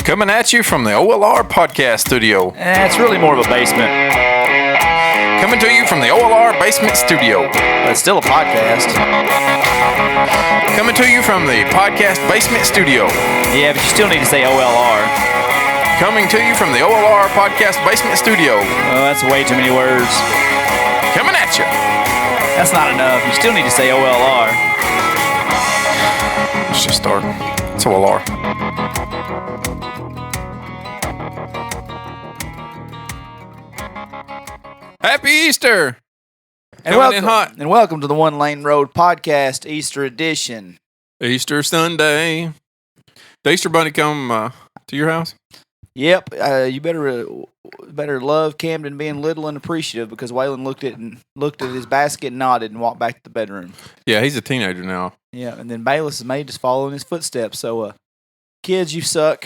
Coming at you from the OLR podcast studio. It's really more of a basement. Coming to you from the OLR basement studio. But it's still a podcast. Coming to you from the podcast basement studio. Yeah, but you still need to say OLR. Coming to you from the OLR podcast basement studio. Oh, that's way too many words. Coming at you. That's not enough. You still need to say OLR. Let's just start. It's OLR. Happy Easter! And welcome to the One Lane Road Podcast Easter edition. Easter Sunday. The Easter Bunny come to your house? Yep. You better love Camden being little and appreciative because Waylon looked at his basket and nodded and walked back to the bedroom. Yeah, he's a teenager now. Yeah, and then Bayless is made just following his footsteps. So, kids, you suck.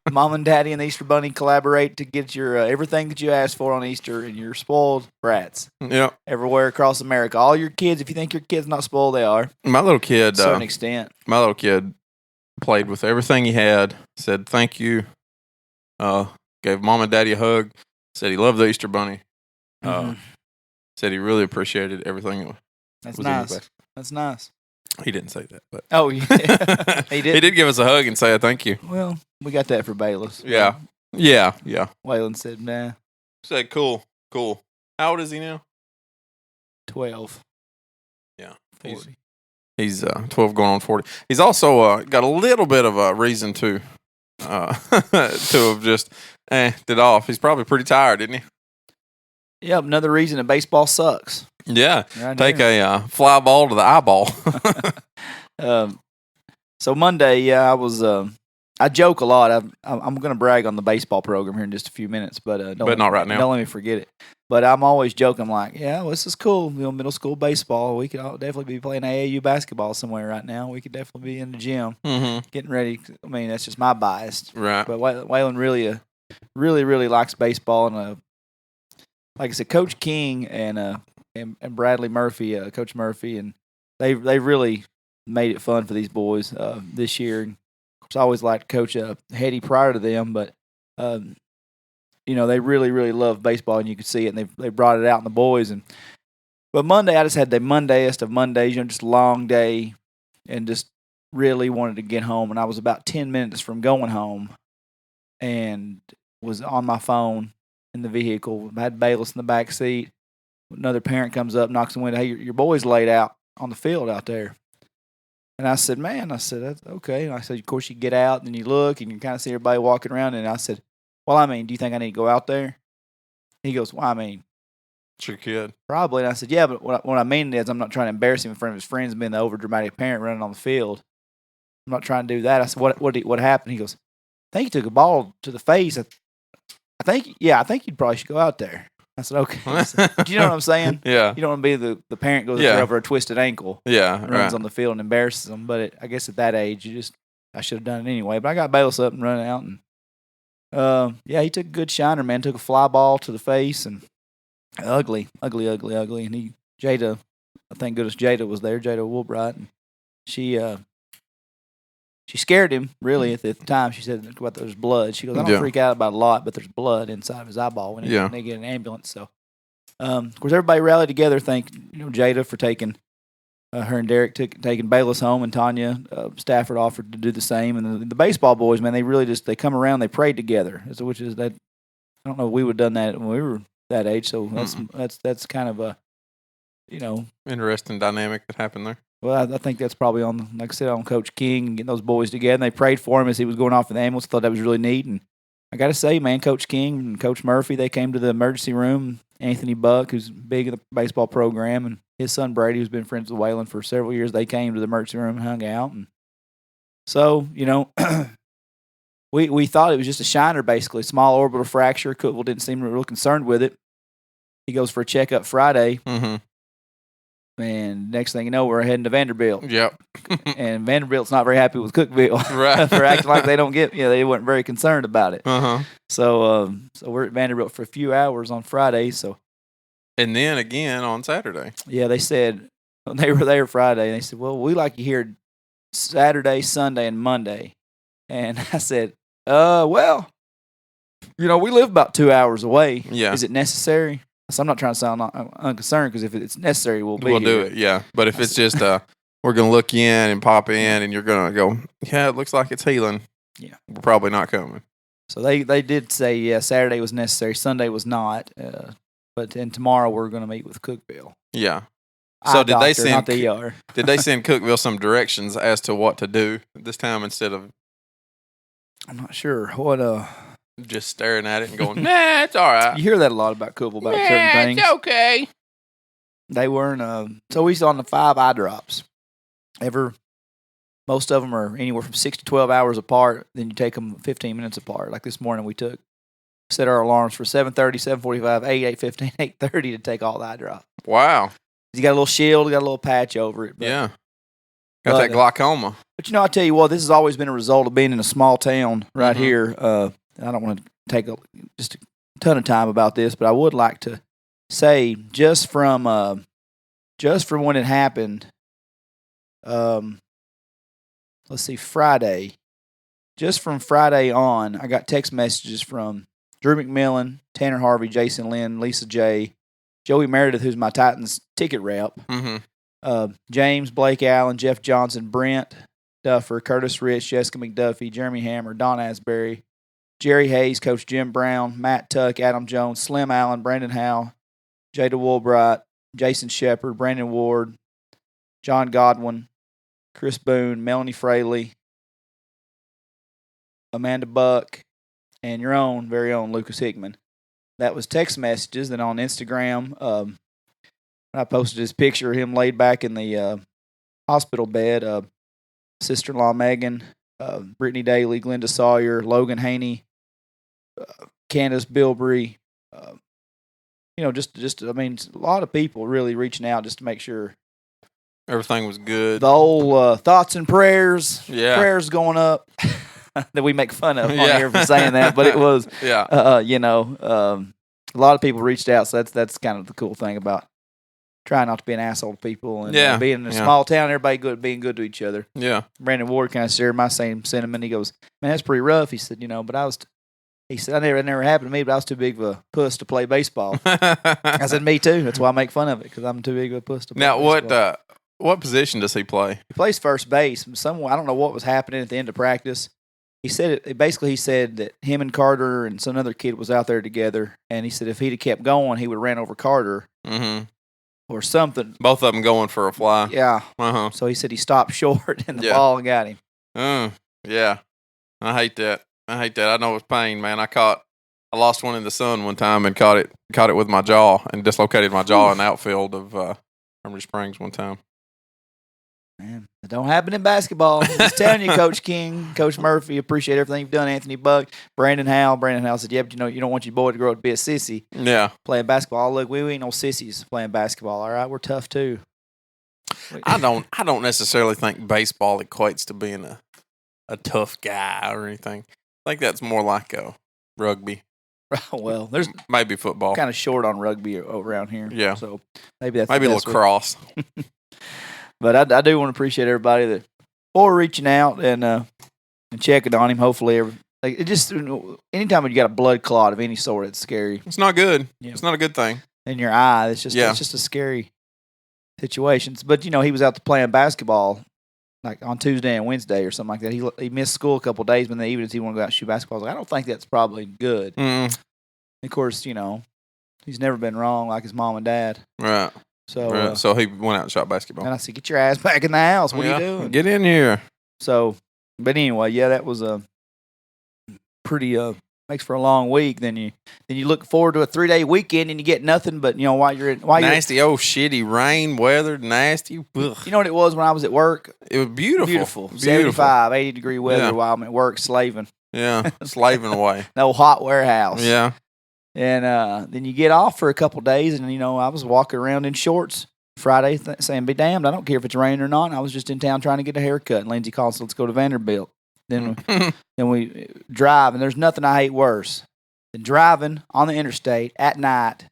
Mom and Daddy and the Easter Bunny collaborate to get your everything that you asked for on Easter, and you're spoiled brats. Yep. Everywhere across America. All your kids, if you think your kid's not spoiled, they are. My little kid, to a certain extent. My little kid played with everything he had, said thank you, gave Mom and Daddy a hug, said he loved the Easter Bunny, said he really appreciated everything. That's nice. That's nice. He didn't say that, but oh, yeah. He did. He did give us a hug and say a thank you. Well, we got that for Bayless. Yeah. Waylon said, "Nah." Said, "Cool. How old is he now?" 12. Yeah, 40. He's 12 going on 40. He's also got a little bit of a reason to have just did off. He's probably pretty tired, isn't he? Yep, another reason that baseball sucks. Yeah, right take a fly ball to the eyeball. So Monday, I joke a lot. I'm going to brag on the baseball program here in just a few minutes, but not right now. Don't let me forget it. But I'm always joking. I'm like, yeah, well, this is cool. Middle school baseball. We could definitely be playing AAU basketball somewhere right now. We could definitely be in the gym, getting ready. I mean, that's just my bias, right? But Waylon really likes baseball, and like I said, Coach King and Bradley Murphy, Coach Murphy, and they really made it fun for these boys this year. Of course, I always liked Coach Hetty prior to them, but they really love baseball, and you could see it, and they brought it out in the boys. But Monday, I just had the Mondayest of Mondays, just a long day, and just really wanted to get home. And I was about 10 minutes from going home, and was on my phone in the vehicle. I had Bayless in the back seat. Another parent comes up, knocks on the window. Hey, your boy's laid out on the field out there. And I said, that's okay. And I said, of course, you get out and you look and you kind of see everybody walking around. And I said, well, I mean, do you think I need to go out there? He goes, well, I mean, it's your kid. Probably. And I said, yeah, but what I mean is I'm not trying to embarrass him in front of his friends being the overdramatic parent running on the field. I'm not trying to do that. I said, what happened? He goes, I think he took a ball to the face. I think you probably should go out there. I said, okay. I said, do you know what I'm saying? Yeah. You don't want to be the parent goes there over a twisted ankle. Yeah, runs right. on the field and embarrasses them. But I guess at that age, I should have done it anyway. But I got Bayless up and running out. And, he took a good shiner, man. Took a fly ball to the face and ugly. And Jada, I thank goodness Jada was there, Jada Woolbright. And she scared him, really, at the time. She said about there's blood. She goes, I don't freak out about a lot, but there's blood inside of his eyeball when they get an ambulance. So, of course, everybody rallied together. Thank Jada for taking her and Derek taking Bayless home, and Tanya Stafford offered to do the same. And the baseball boys, man, they come around, they prayed together, which is that. I don't know if we would have done that when we were that age. So that's kind of a interesting dynamic that happened there. Well, I think that's probably like I said, on Coach King and getting those boys together. And they prayed for him as he was going off in the ambulance. Thought that was really neat. And I got to say, man, Coach King and Coach Murphy, they came to the emergency room. Anthony Buck, who's big in the baseball program, and his son Brady, who's been friends with Waylon for several years, they came to the emergency room and hung out. And so, we thought it was just a shiner, basically, small orbital fracture. Cookville didn't seem real concerned with it. He goes for a checkup Friday. Mm-hmm. And next thing you know, we're heading to Vanderbilt. Yep. And Vanderbilt's not very happy with Cookville right. for acting like they don't they weren't very concerned about it. Uh-huh. So we're at Vanderbilt for a few hours on Friday. And then again on Saturday. Yeah, they said they were there Friday. And they said, well, we like you here Saturday, Sunday, and Monday. And I said, well, we live about 2 hours away. Yeah. Is it necessary? So I'm not trying to sound unconcerned because if it's necessary, we'll do here. it, yeah. But if it's just we're going to look in and pop in and you're going to go, yeah, it looks like it's healing. Yeah. We're probably not coming. So they did say, yeah, Saturday was necessary. Sunday was not. But then tomorrow we're going to meet with Cookville. Yeah. So did they send not the ER. Did they send Cookville some directions as to what to do this time instead of I'm not sure. What just staring at it and going, nah, it's all right. You hear that a lot about Cookville about certain things. It's okay. They weren't so we on the 5 eye drops. Most of them are anywhere from 6 to 12 hours apart. Then you take them 15 minutes apart. Like this morning we set our alarms for 7:30, 7:45, 8, 8:15, 8:30 to take all the eye drops. Wow. You got a little shield, got a little patch over it. Yeah. Got that glaucoma. But I tell you what, this has always been a result of being in a small town right here. I don't want to take just a ton of time about this, but I would like to say just from when it happened, let's see, Friday. Just from Friday on, I got text messages from Drew McMillan, Tanner Harvey, Jason Lynn, Lisa J., Joey Meredith, who's my Titans ticket rep, James, Blake Allen, Jeff Johnson, Brent Duffer, Curtis Rich, Jessica McDuffie, Jeremy Hammer, Don Asbury, Jerry Hayes, Coach Jim Brown, Matt Tuck, Adam Jones, Slim Allen, Brandon Howe, Jada Woolbright, Jason Shepard, Brandon Ward, John Godwin, Chris Boone, Melanie Fraley, Amanda Buck, and your very own Lucas Hickman. That was text messages. Then on Instagram, I posted his picture of him laid back in the hospital bed. Sister-in-law Megan, Brittany Daly, Glenda Sawyer, Logan Haney, Candace Bilbrey. Just a lot of people really reaching out just to make sure everything was good. The old thoughts and prayers, prayers going up that we make fun of on here for saying that, but it was, a lot of people reached out, so that's kind of the cool thing about trying not to be an asshole to people and being in a small town, everybody being good to each other. Yeah. Brandon Ward kind of shared my same sentiment. He goes, man, that's pretty rough. He said, but he said, it never happened to me, but I was too big of a puss to play baseball. I said, me too. That's why I make fun of it, because I'm too big of a puss to play baseball. Now, what position does he play? He plays first base. I don't know what was happening at the end of practice. He said he said that him and Carter and some other kid was out there together, and he said if he'd have kept going, he would have ran over Carter or something. Both of them going for a fly. Yeah. So he said he stopped short, and the ball got him. Yeah. I hate that. I know it's pain, man. I lost one in the sun one time and caught it with my jaw and dislocated my jaw in the outfield of Emory Springs one time. Man, it don't happen in basketball. I'm just telling you, Coach King, Coach Murphy, appreciate everything you've done. Anthony Buck, Brandon Howe. Brandon Howe said, but you don't want your boy to grow up to be a sissy. Yeah. Playing basketball. Look, we ain't no sissies playing basketball, all right? We're tough, too. I don't necessarily think baseball equates to being a tough guy or anything. I think that's more like rugby. Well, there's maybe football. Kind of short on rugby around here. Yeah. So maybe lacrosse. But I do want to appreciate everybody for reaching out and checking on him. Hopefully, anytime you got a blood clot of any sort, it's scary. It's not good. Yeah. It's not a good thing. In your eye, it's just a scary situation. But he was out to playing basketball like on Tuesday and Wednesday or something like that. He missed school a couple of days, but then even if he wanted to go out and shoot basketball, I was like, I don't think that's probably good. Mm. Of course, he's never been wrong like his mom and dad. Right. So he went out and shot basketball. And I said, get your ass back in the house. What are you doing? Get in here. So, but anyway, that was a pretty makes for a long week. Then you look forward to a 3-day weekend and you get nothing but while you're nasty old shitty rain weather, nasty. Ugh. You know what it was when I was at work? It was beautiful. 75, 80 degree weather while I'm at work slaving. Yeah, slaving away. No hot warehouse. Yeah. And then you get off for a couple days, and I was walking around in shorts Friday saying, be damned, I don't care if it's raining or not. I was just in town trying to get a haircut, and Lindsay called, so let's go to Vanderbilt. Then we drive, and there's nothing I hate worse than driving on the interstate at night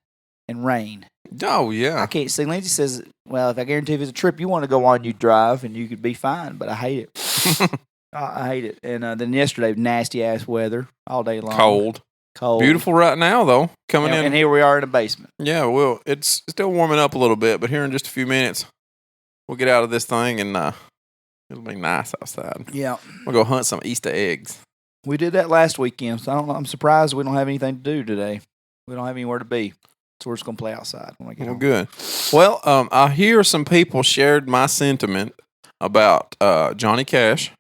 and rain. Oh, yeah. I can't see. Lindsay says, well, if I guarantee if it's a trip you want to go on, you drive, and you could be fine, but I hate it. I hate it. And then yesterday, nasty ass weather all day long. Cold. Beautiful right now, though. Coming in. And here we are in the basement. Yeah, well, it's still warming up a little bit, but here in just a few minutes, we'll get out of this thing and it'll be nice outside. Yeah. We'll go hunt some Easter eggs. We did that last weekend, so I'm surprised we don't have anything to do today. We don't have anywhere to be, so we're just going to play outside when we get home. Good. Well, I hear some people shared my sentiment about Johnny Cash.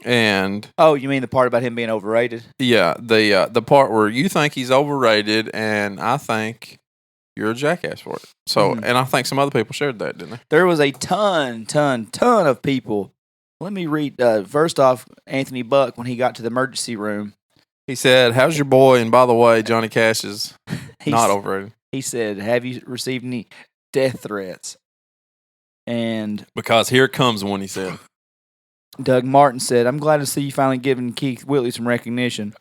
And you mean the part about him being overrated? Yeah, the part where you think he's overrated, and I think you're a jackass for it. So, and I think some other people shared that, didn't they? There was a ton of people. Let me read. First off, Anthony Buck, when he got to the emergency room, he said, "How's your boy?" And by the way, Johnny Cash is not overrated. He said, "Have you received any death threats?" And because here comes one, he said. Doug Martin said, "I'm glad to see you finally giving Keith Whitley some recognition."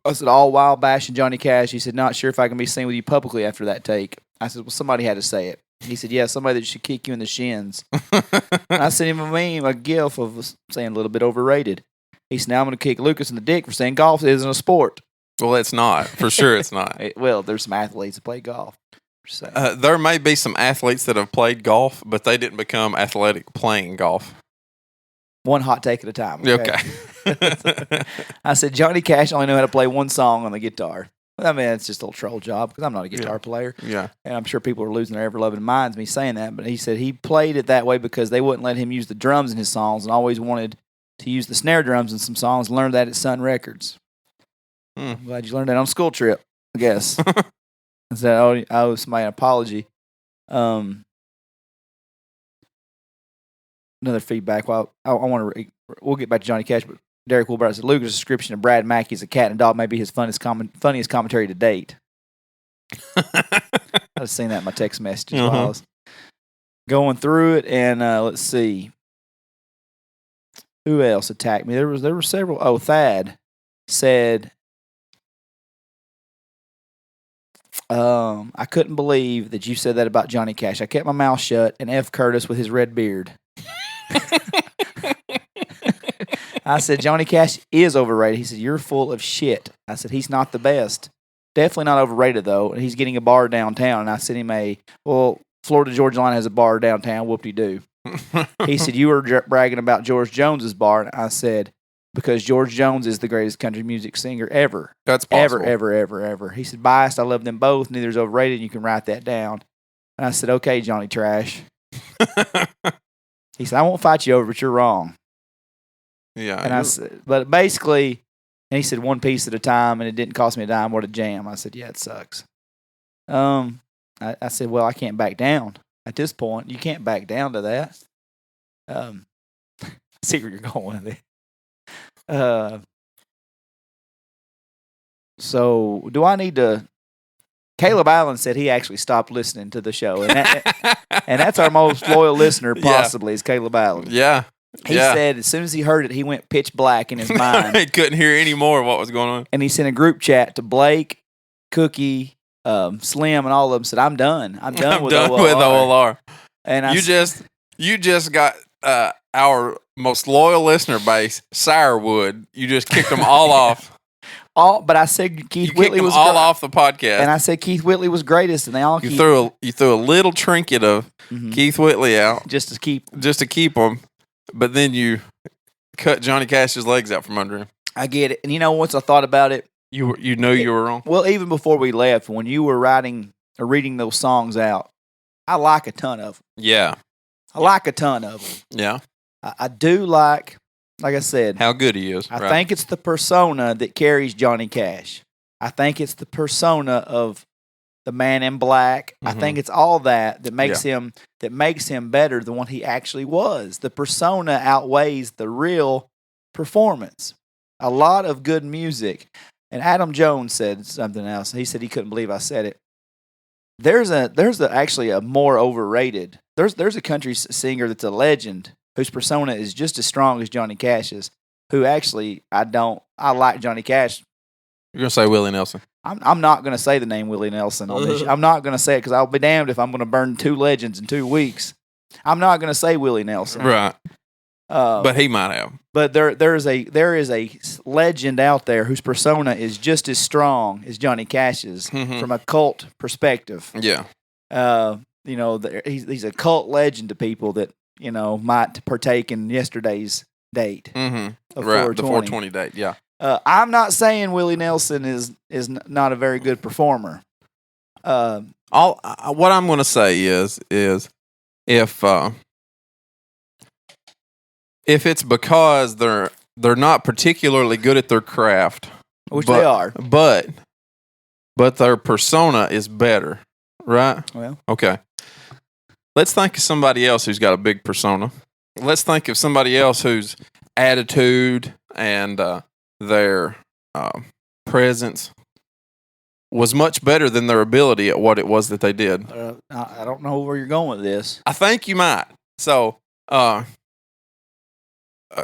I said, "All while bashing Johnny Cash." He said, "Not sure if I can be seen with you publicly after that take." I said, "Well, somebody had to say it." He said, "Yeah, somebody that should kick you in the shins." And I sent him a meme, a gif of saying a little bit overrated. He said, "Now I'm going to kick Lucas in the dick for saying golf isn't a sport." Well, it's not. For sure it's not. Well, there's some athletes that play golf. There may be some athletes that have played golf, but they didn't become athletic playing golf. One hot take at a time. Okay. I said, Johnny Cash only knew how to play one song on the guitar. I mean, it's just a little troll job because I'm not a guitar player. Yeah. And I'm sure people are losing their ever-loving minds me saying that. But he said he played it that way because they wouldn't let him use the drums in his songs and always wanted to use the snare drums in some songs. Learned that at Sun Records. I'm glad you learned that on a school trip, I guess. I said, I owe somebody an apology. Another feedback. Well, I want to. We'll get back to Johnny Cash, but Derek Wilbur said Lucas' description of Brad Mackey as a cat and dog may be his funniest commentary to date. I've seen that in my text messages while I was going through it, and let's see who else attacked me. There were several. Oh, Thad said, "I couldn't believe that you said that about Johnny Cash. I kept my mouth shut and F. Curtis with his red beard." I said, Johnny Cash is overrated. He said, "You're full of shit." I said, "He's not the best. Definitely not overrated, though. And he's getting a bar downtown." And I sent him Florida Georgia Line has a bar downtown. Whoop-de-doo. He said, "You were bragging about George Jones's bar." And I said, "Because George Jones is the greatest country music singer ever." That's possible. Ever. He said, "Biased, I love them both. Neither's overrated. You can write that down." And I said, "Okay, Johnny Trash." He said, "I won't fight you over, but you're wrong." Yeah. And I said, but basically, and he said, "One piece at a time, and it didn't cost me a dime. What a jam." I said, "Yeah, it sucks." I said, "Well, I can't back down at this point. You can't back down to that." See where you're going with it. So, do I need to? Caleb Allen said he actually stopped listening to the show, and that's our most loyal listener, possibly, is Caleb Allen. Yeah. He said as soon as he heard it, he went pitch black in his mind. He couldn't hear any more of what was going on. And he sent a group chat to Blake, Cookie, Slim, and all of them. Said, "I'm done. I'm done with OLR." And you just got our most loyal listener base, Sirewood. You just kicked them all off. But I said Keith Whitley was all off the podcast, and I said Keith Whitley was greatest, and they all you threw a little trinket of Keith Whitley out just to keep him, but then you cut Johnny Cash's legs out from under him. I get it, and you know once I thought about it, you were wrong. Well, even before we left, when you were writing or reading those songs out, I like a ton of them. Yeah, I like a ton of them. Yeah, I do like I said, how good he is. I think it's the persona that carries Johnny Cash. I think it's the persona of the man in black. I think it's all that makes him better than what he actually was. The persona outweighs the real performance. A lot of good music. And Adam Jones said something else. He said he couldn't believe I said it. There's actually a more overrated. There's a country singer that's a legend whose persona is just as strong as Johnny Cash's, who actually I like Johnny Cash. You're going to say Willie Nelson. I'm not going to say the name Willie Nelson on this. I'm not going to say it because I'll be damned if I'm going to burn two legends in 2 weeks. I'm not going to say Willie Nelson. Right. But he might have. But there is a legend out there whose persona is just as strong as Johnny Cash's from a cult perspective. Yeah. He's a cult legend to people that might partake in yesterday's date. Mm-hmm. Of right, 420. the 420 date. Yeah. I'm not saying Willie Nelson is not a very good performer. What I'm going to say is if it's because they're not particularly good at their craft, which they are, but their persona is better, right? Well, okay. Let's think of somebody else who's got a big persona. Let's think of somebody else whose attitude and their presence was much better than their ability at what it was that they did. I don't know where you're going with this. I think you might. So,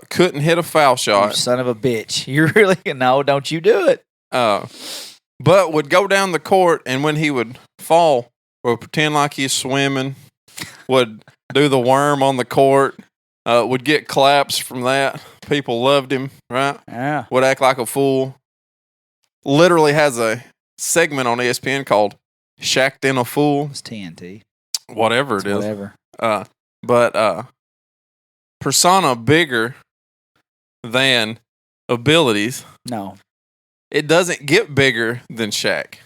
couldn't hit a foul shot. You son of a bitch. You really no, don't you do it. But would go down the court, and when he would fall, would pretend like he's swimming, would do the worm on the court, would get claps from that. People loved him, right? Yeah. Would act like a fool. Literally has a segment on ESPN called Shacked in a Fool. It's TNT. Whatever it is. Whatever. But persona bigger than abilities. No. It doesn't get bigger than Shaq.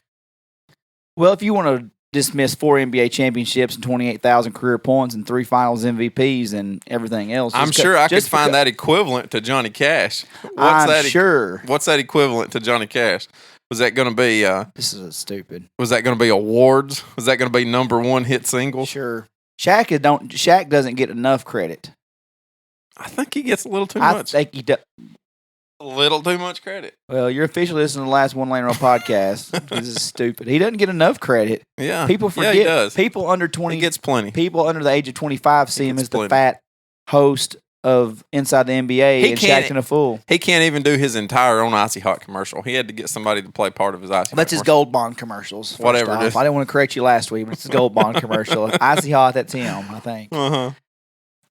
Well, if you want to dismiss 4 NBA championships and 28,000 career points and 3 finals MVPs and everything else. I'm sure I could find that equivalent to Johnny Cash. Sure. What's that equivalent to Johnny Cash? Was that going to be... this is stupid. Was that going to be awards? Was that going to be #1 hit single? Sure. Shaq doesn't get enough credit. I think he gets a little too much. I think he does. A little too much credit. Well, you're officially listening to the last One Lane Roll podcast. This is stupid. He doesn't get enough credit. Yeah. People forget. Yeah, he does. People under 20. He gets plenty. People under the age of 25 see him as the fat host of Inside the NBA and Shaq and a Fool. He can't even do his entire own Icy Hot commercial. He had to get somebody to play part of his Icy Hot That's his Gold Bond commercials. Whatever it is. I didn't want to correct you last week, but it's his Gold Bond commercial. Icy Hot, that's him, I think. Uh-huh.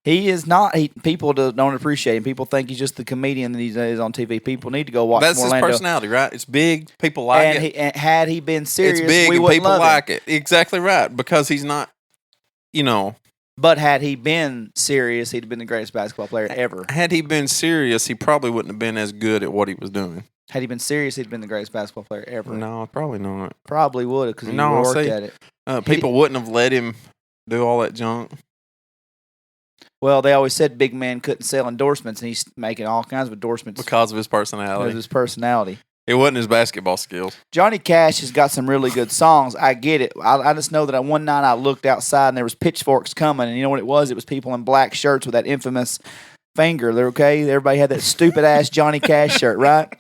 He is not. People don't appreciate him. People think he's just the comedian that he is on TV. People need to go watch That's Orlando. his personality, right? It's big. People like it. And had he been serious, it's big we and wouldn't people love like him. it. Exactly right. Because he's not, But had he been serious, he'd have been the greatest basketball player ever. Had he been serious, he probably wouldn't have been as good at what he was doing. Had he been serious, he'd been the greatest basketball player ever. No, probably not. Probably would have because he worked at it. People wouldn't have let him do all that junk. Well, they always said big man couldn't sell endorsements, and he's making all kinds of endorsements because of his personality. Because of his personality. It wasn't his basketball skills. Johnny Cash has got some really good songs. I get it. I just know that one night I looked outside and there was pitchforks coming, and you know what it was? It was people in black shirts with that infamous finger. They're okay. Everybody had that stupid ass Johnny Cash shirt, right?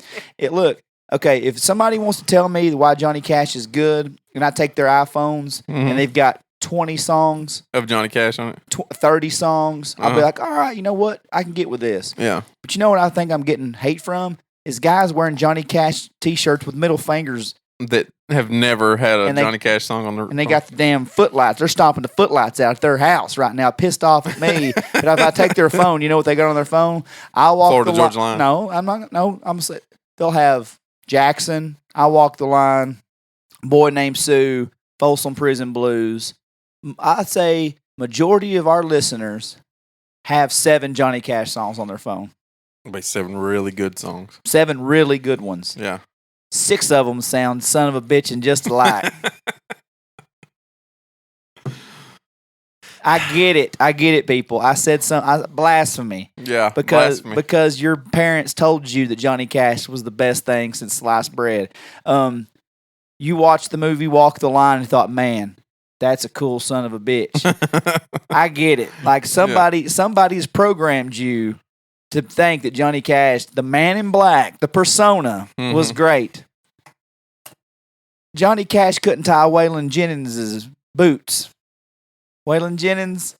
Okay. If somebody wants to tell me why Johnny Cash is good, and I take their iPhones and they've got 20 songs of Johnny Cash on it, 30 songs, I'll be like, all right, you know what? I can get with this. Yeah. But you know what I think I'm getting hate from? Is guys wearing Johnny Cash T-shirts with middle fingers that have never had a Johnny Cash song on their and they got the damn footlights. They're stomping the footlights out at their house right now, pissed off at me. But if I take their phone, you know what they got on their phone? I'll walk Florida the Georgia line. No, I'm not. No, I'm. They'll have Jackson. I Walk the Line. Boy Named Sue. Folsom Prison Blues. I'd say majority of our listeners have 7 Johnny Cash songs on their phone. It'll be 7 really good songs. 7 really good ones. Yeah. 6 of them sound son of a bitch and just alike. I get it, people. I said blasphemy. Yeah, because your parents told you that Johnny Cash was the best thing since sliced bread. You watched the movie Walk the Line and thought, man, that's a cool son of a bitch. I get it. Like somebody's programmed you to think that Johnny Cash, the man in black, the persona, was great. Johnny Cash couldn't tie Waylon Jennings' boots. Waylon Jennings,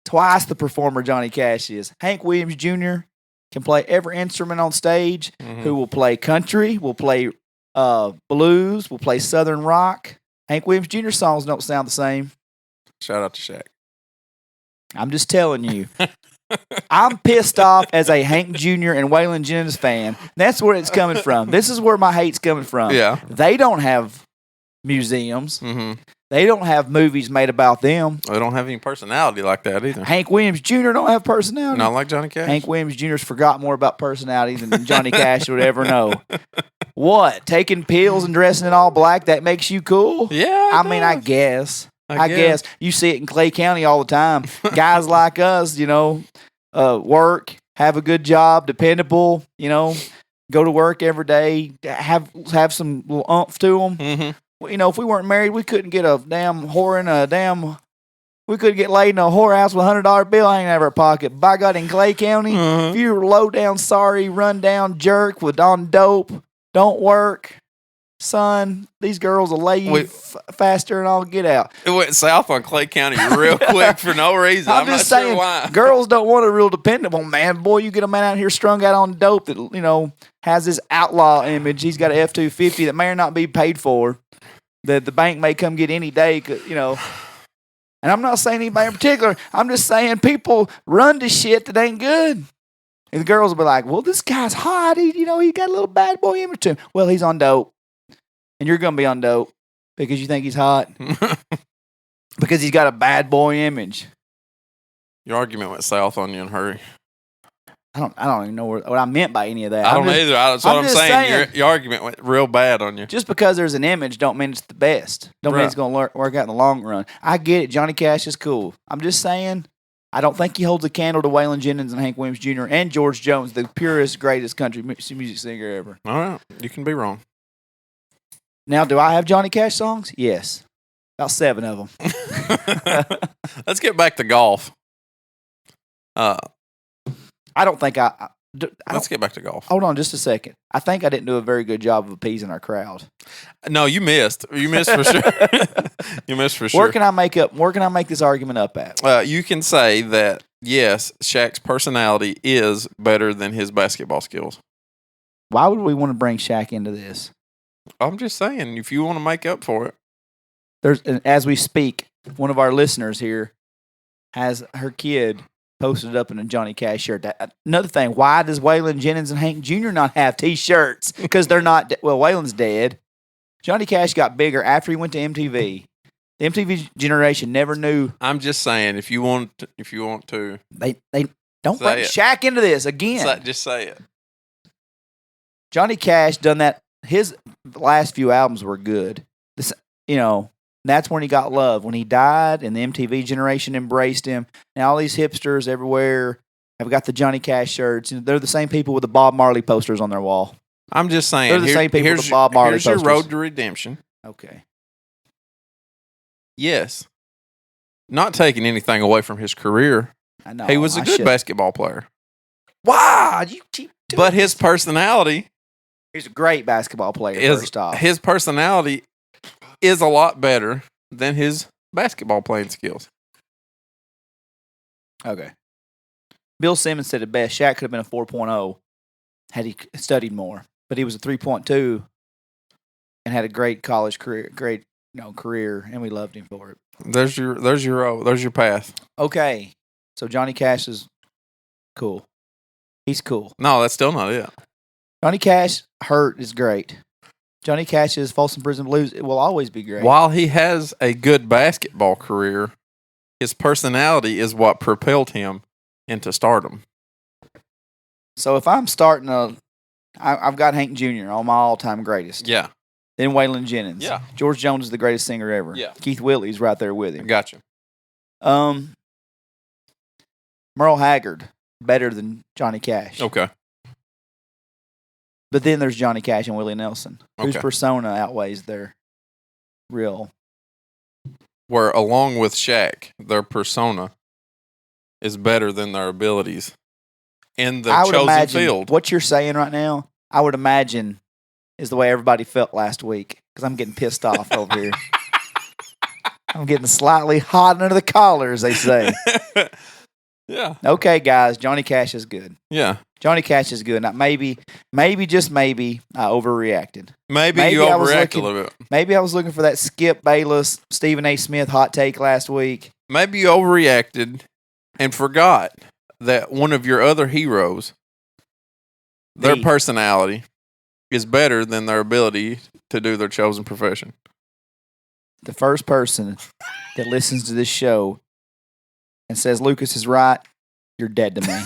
twice the performer Johnny Cash is. Hank Williams Jr. can play every instrument on stage, who will play country, will play blues, will play southern rock. Hank Williams Jr. songs don't sound the same. Shout out to Shaq. I'm just telling you. I'm pissed off as a Hank Jr. and Waylon Jennings fan. That's where it's coming from. This is where my hate's coming from. Yeah. They don't have museums. Mm-hmm. They don't have movies made about them. They don't have any personality like that either. Hank Williams Jr. don't have personality. Not like Johnny Cash. Hank Williams Jr.'s forgot more about personality than Johnny Cash would ever know. What? Taking pills and dressing in all black, that makes you cool? Yeah. I mean, I guess. I guess. You see it in Clay County all the time. Guys like us, work, have a good job, dependable, go to work every day, have some little oomph to them. Mm-hmm. If we weren't married, we couldn't get a damn whore in we couldn't get laid in a whorehouse with a $100 bill hanging out of our pocket. By God, in Clay County, if you're a low down, sorry, run down jerk on dope, don't work, son, these girls will lay you faster than I'll get out. It went south on Clay County real quick for no reason. I'm just not saying, sure why. Girls don't want a real dependable man. Boy, you get a man out here strung out on dope that, has this outlaw image. He's got an F-250 that may or not be paid for, that the bank may come get any day, And I'm not saying anybody in particular. I'm just saying people run to shit that ain't good. And the girls will be like, well, this guy's hot. He got a little bad boy image to him. Well, he's on dope. And you're going to be on dope because you think he's hot. Because he's got a bad boy image. Your argument went south on you in a hurry. I don't even know what I meant by any of that. I don't either. That's what I'm saying. Your argument went real bad on you. Just because there's an image don't mean it's the best. Don't mean it's going to work out in the long run. I get it. Johnny Cash is cool. I'm just saying I don't think he holds a candle to Waylon Jennings and Hank Williams Jr. and George Jones, the purest, greatest country music singer ever. All right. You can be wrong. Now, do I have Johnny Cash songs? Yes. About 7 of them. Let's get back to golf. I don't think Let's get back to golf. Hold on just a second. I think I didn't do a very good job of appeasing our crowd. No, you missed. You missed for sure. You missed for sure. Where can I make this argument up at? You can say that, yes, Shaq's personality is better than his basketball skills. Why would we want to bring Shaq into this? I'm just saying, if you want to make up for it. As we speak, one of our listeners here has her kid posted up in a Johnny Cash shirt. Another thing, why does Waylon Jennings and Hank Jr. not have T-shirts? Because they're not. Waylon's dead. Johnny Cash got bigger after he went to MTV. The MTV generation never knew. I'm just saying, if you want to, they don't bring Shaq into this again. Just say it. Johnny Cash done that. His last few albums were good. That's when he got love. When he died and the MTV generation embraced him. Now all these hipsters everywhere have got the Johnny Cash shirts. They're the same people with the Bob Marley posters on their wall. I'm just saying. They're the same people with the Bob Marley posters. Here's your road to redemption. Okay. Yes. Not taking anything away from his career. I know. He was a good basketball player. Wow. You keep doing But his personality. He's a great basketball player, first off. His personality is a lot better than his basketball playing skills. Okay. Bill Simmons said it best. Shaq could have been a 4.0 had he studied more, but he was a 3.2 and had a great college career, career, and we loved him for it. There's your path. Okay, so Johnny Cash is cool. He's cool. No, that's still not it. Johnny Cash Hurt is great. Johnny Cash's Folsom Prison Blues, it will always be great. While he has a good basketball career, his personality is what propelled him into stardom. So if I'm starting I've got Hank Jr. on my all-time greatest. Yeah. Then Waylon Jennings. Yeah. George Jones is the greatest singer ever. Yeah. Keith Whitley's right there with him. Gotcha. Merle Haggard, better than Johnny Cash. Okay. But then there's Johnny Cash and Willie Nelson, whose Okay. persona outweighs their real. Where along with Shaq, their persona is better than their abilities in the chosen field. What you're saying right now, I would imagine, is the way everybody felt last week, because I'm getting pissed off over here. I'm getting slightly hot under the collar, as they say. Yeah. Okay, guys, Johnny Cash is good. Yeah. Johnny Cash is good. Now, maybe, just maybe, I overreacted. Maybe you overreacted a little bit. Maybe I was looking for that Skip Bayless, Stephen A. Smith hot take last week. Maybe you overreacted and forgot that one of your other heroes, their Me. personality, is better than their ability to do their chosen profession. The first person that listens to this show and says Lucas is right, you're dead to me.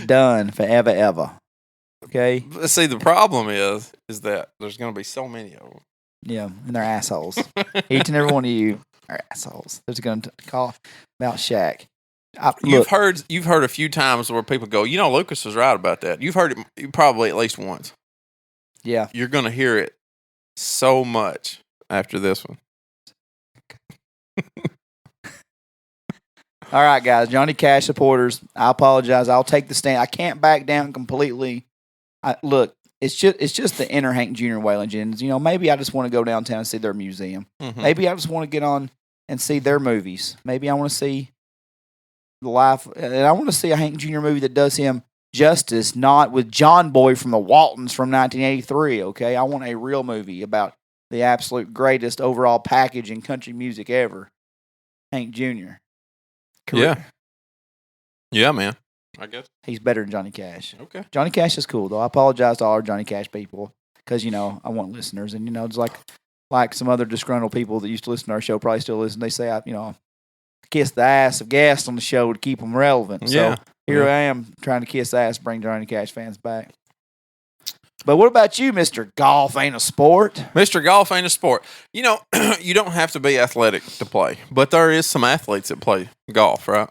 Done forever, ever. Okay? But see, the problem is that there's going to be so many of them. Yeah, and they're assholes. Each and every one of you are assholes. There's going to call about Shaq. You've heard a few times where people go, Lucas was right about that. You've heard it probably at least once. Yeah. You're going to hear it so much after this one. All right, guys. Johnny Cash supporters, I apologize. I'll take the stand. I can't back down completely. Look, it's just the inner Hank Jr. Way Legends. Maybe I just want to go downtown and see their museum. Mm-hmm. Maybe I just want to get on and see their movies. Maybe I want to see the life, and I want to see a Hank Jr. movie that does him justice, not with John Boy from the Waltons from 1983. Okay, I want a real movie about the absolute greatest overall package in country music ever, Hank Jr. Yeah, man. I guess he's better than Johnny Cash. Okay. Johnny Cash is cool though. I apologize to all our Johnny Cash people because I want listeners, and it's like some other disgruntled people that used to listen to our show probably still listen. They say I kiss the ass of guests on the show to keep them relevant. So here I am trying to kiss ass, bring Johnny Cash fans back. But what about you, Mr. Golf Ain't a Sport? Mr. Golf Ain't a Sport. You don't have to be athletic to play, but there is some athletes that play golf, right?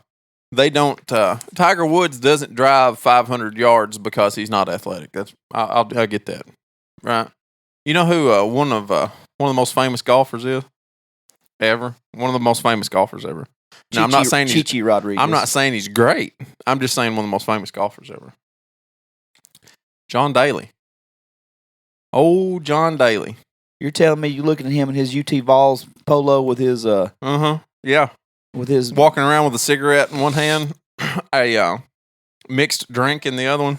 They don't. Tiger Woods doesn't drive 500 yards because he's not athletic. I'll get that, right? You know who one of the most famous golfers is ever? One of the most famous golfers ever. Now, I'm not saying Chichi Rodriguez. I'm not saying he's great. I'm just saying one of the most famous golfers ever. John Daly. Oh, John Daly. You're telling me you're looking at him in his UT Vols polo with his yeah, with his walking around with a cigarette in one hand, a mixed drink in the other one,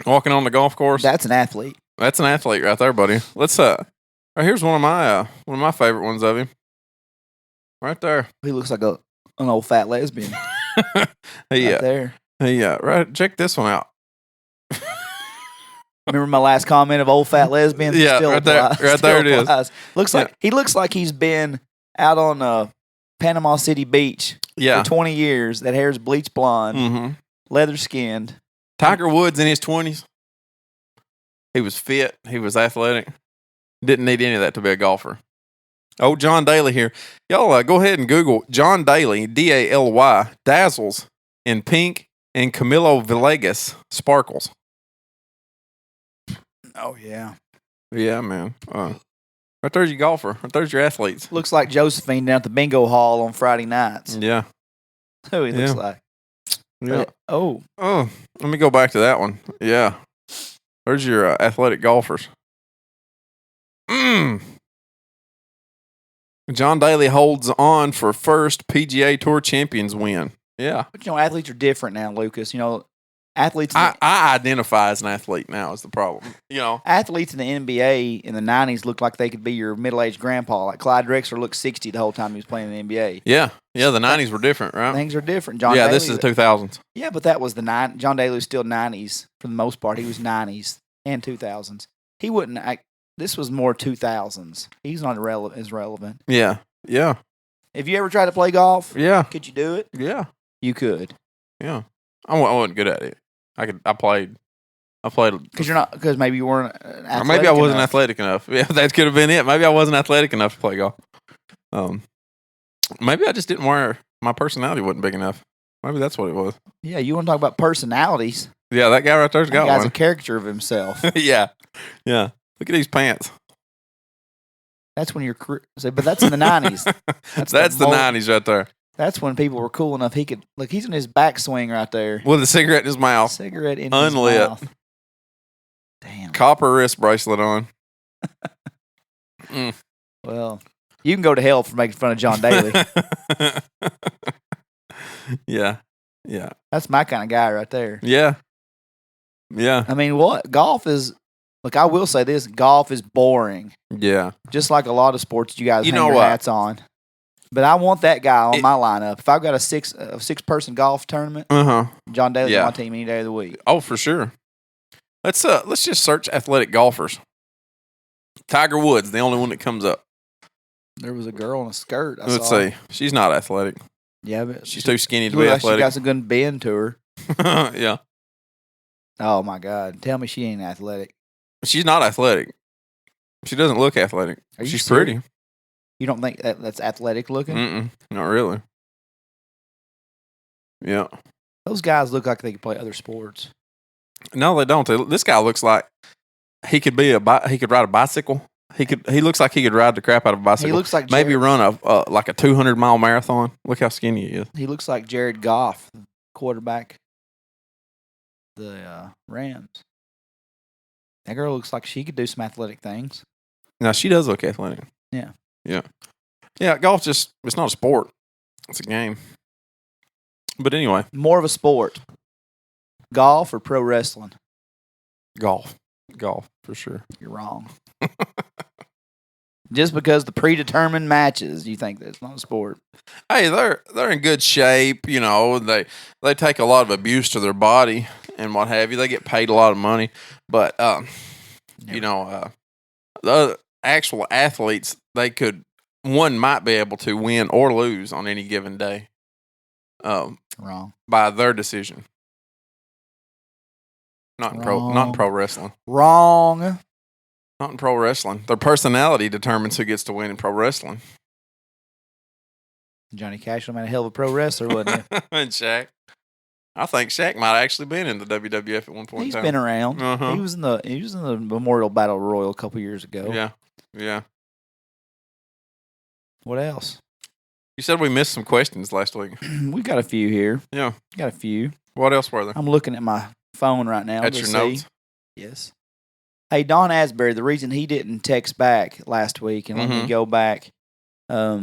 walking on the golf course. That's an athlete. That's an athlete right there, buddy. Let's here's one of my favorite ones of him. Right there. He looks like an old fat lesbian. Right there. Right. Check this one out. Remember my last comment of old fat lesbian? Yeah, still right applies. there. Right there it is. He looks like he's been out on Panama City Beach for 20 years. That hair's bleached blonde, leather skinned. Tiger Woods in his 20s. He was fit. He was athletic. Didn't need any of that to be a golfer. Oh, John Daly here. Y'all go ahead and Google John Daly, Daly, dazzles in pink and Camilo Villegas sparkles. Oh, yeah. Yeah, man. Right there's your golfer. Right there's your athletes. Looks like Josephine down at the bingo hall on Friday nights. Yeah. Who he looks like. Yeah. Oh, let me go back to that one. Yeah. There's your athletic golfers. John Daly holds on for first PGA Tour Champions win. Yeah. But athletes are different now, Lucas. Athletes. I identify as an athlete now is the problem. Athletes in the NBA in the 90s looked like they could be your middle-aged grandpa. Like Clyde Drexler looked 60 the whole time he was playing in the NBA. Yeah. Yeah, the 90s were different, right? Things are different. John Daly, this is the 2000s. Yeah, but that was the John Daly was still 90s for the most part. He was 90s and 2000s. He wouldn't act. This was more 2000s. He's not as relevant. Yeah. Yeah. Have you ever tried to play golf? Yeah. Could you do it? Yeah. You could. Yeah. I wasn't good at it. I played. Because maybe you weren't athletic or maybe I wasn't enough. athletic enough. Yeah, that could have been it. Maybe I wasn't athletic enough to play golf. Maybe I just didn't my personality wasn't big enough. Maybe that's what it was. Yeah, you want to talk about personalities. Yeah, that guy right there's got guy's one. a caricature of himself. Yeah. Yeah. Look at these pants. That's when but that's in the 90s. That's the 90s right there. That's when people were cool enough. He could look. He's in his backswing right there with a cigarette in his mouth. Cigarette in unlit. His mouth. Damn. Copper wrist bracelet on. Well, you can go to hell for making fun of John Daly. Yeah. Yeah. That's my kind of guy right there. Yeah. Yeah. I mean, what golf is? Look, I will say this: golf is boring. Yeah. Just like a lot of sports, you guys hang your hats on. But I want that guy on my lineup. If I've got a six person golf tournament, John Daly's on my team any day of the week. Oh, for sure. Let's just search athletic golfers. Tiger Woods, the only one that comes up. There was a girl in a skirt. Let's see. She's not athletic. Yeah, but she's too skinny to be athletic. She got some good bend to her. Yeah. Oh my God! Tell me she ain't athletic. She's not athletic. She doesn't look athletic. She's pretty. You don't think that's athletic looking? Not really. Yeah. Those guys look like they could play other sports. No, they don't. This guy looks like he could ride a bicycle. He looks like he could ride the crap out of a bicycle. He looks like maybe run a 200-mile marathon. Look how skinny he is. He looks like Jared Goff, quarterback, the Rams. That girl looks like she could do some athletic things. Now she does look athletic. Yeah. Yeah. Yeah. Golf it's not a sport. It's a game. But anyway, more of a sport. Golf or pro wrestling? Golf for sure. You're wrong. Just because the predetermined matches, you think that's not a sport? Hey, they're in good shape. You know, they take a lot of abuse to their body and what have you. They get paid a lot of money, but the other actual athletes, one might be able to win or lose on any given day. Wrong. By their decision. Not in pro wrestling. Wrong. Not in pro wrestling. Their personality determines who gets to win in pro wrestling. Johnny Cash was a hell of a pro wrestler, wasn't he? And Shaq. I think Shaq might have actually been in the WWF at one point. He's been around. Uh-huh. He was in the Memorial Battle Royal a couple years ago. Yeah. Yeah. What else? You said we missed some questions last week. We got a few here. Yeah. Got a few. What else were there? I'm looking at my phone right now. That's your notes? Yes. Hey, Don Asbury, the reason he didn't text back last week, and let me go back. Let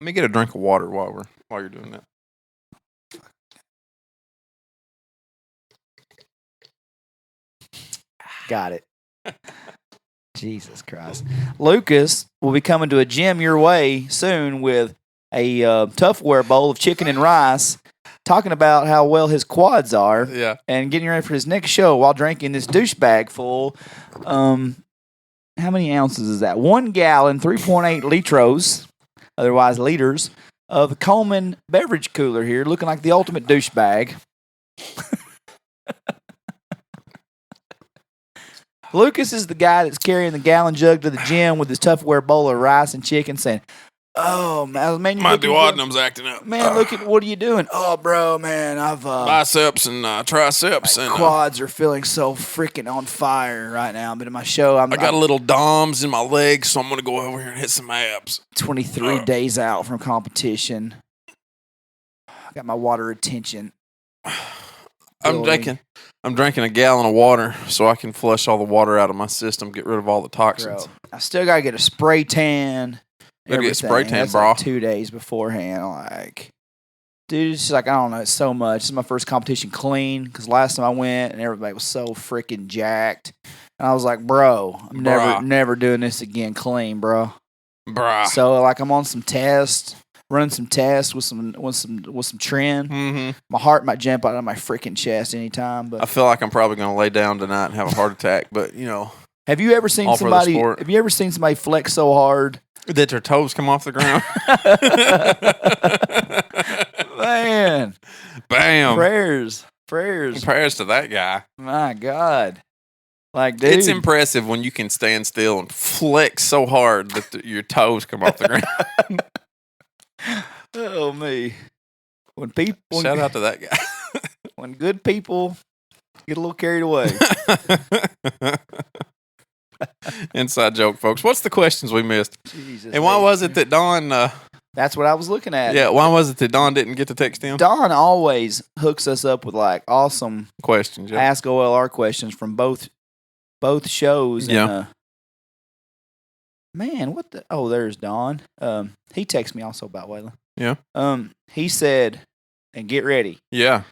me get a drink of water while you're doing that. Got it. Jesus Christ. Lucas will be coming to a gym your way soon with a Tupperware bowl of chicken and rice, talking about how well his quads are, and getting ready for his next show while drinking this douchebag full. How many ounces is that? 1 gallon, 3.8 litros, otherwise liters, of the Coleman beverage cooler here, looking like the ultimate douchebag. Lucas is the guy that's carrying the gallon jug to the gym with his Tupperware bowl of rice and chicken, saying, "Oh man, my duodenum's acting up. Man, look at what are you doing? Oh, bro, man, I've biceps and triceps and quads are feeling so freaking on fire right now. But in my show, I got a little DOMS in my legs, so I'm gonna go over here and hit some abs. 23 days out from competition. I got my water retention. I'm drinking a gallon of water so I can flush all the water out of my system, get rid of all the toxins. Bro, I still gotta get a spray tan. Gotta get spray tan, that's bro. Like 2 days beforehand. Like, dude, it's just like, I don't know, it's so much. This is my first competition clean, because last time I went and everybody was so freaking jacked. And I was like, bro, I'm never doing this again clean, bro. Bruh. So like I'm on some tests, running some tests with some trend. Mm-hmm. My heart might jump out of my freaking chest anytime. But I feel like I'm probably gonna lay down tonight and have a heart attack. But have you ever seen somebody? Have you ever seen somebody flex so hard that their toes come off the ground? Man, bam! Prayers to that guy. My God. Like, dude, it's impressive when you can stand still and flex so hard that your toes come off the ground. Oh, me. Shout out to that guy. When good people get a little carried away. Inside joke, folks. What's the questions we missed? Jesus, and why was it that Don... that's what I was looking at. Yeah, why was it that Don didn't get to text him? Don always hooks us up with, like, awesome questions. Yeah. Ask OLR questions from both shows. And, man, what the... Oh, there's Don. He texted me also about Waylon. Yeah. He said, and get ready. Yeah.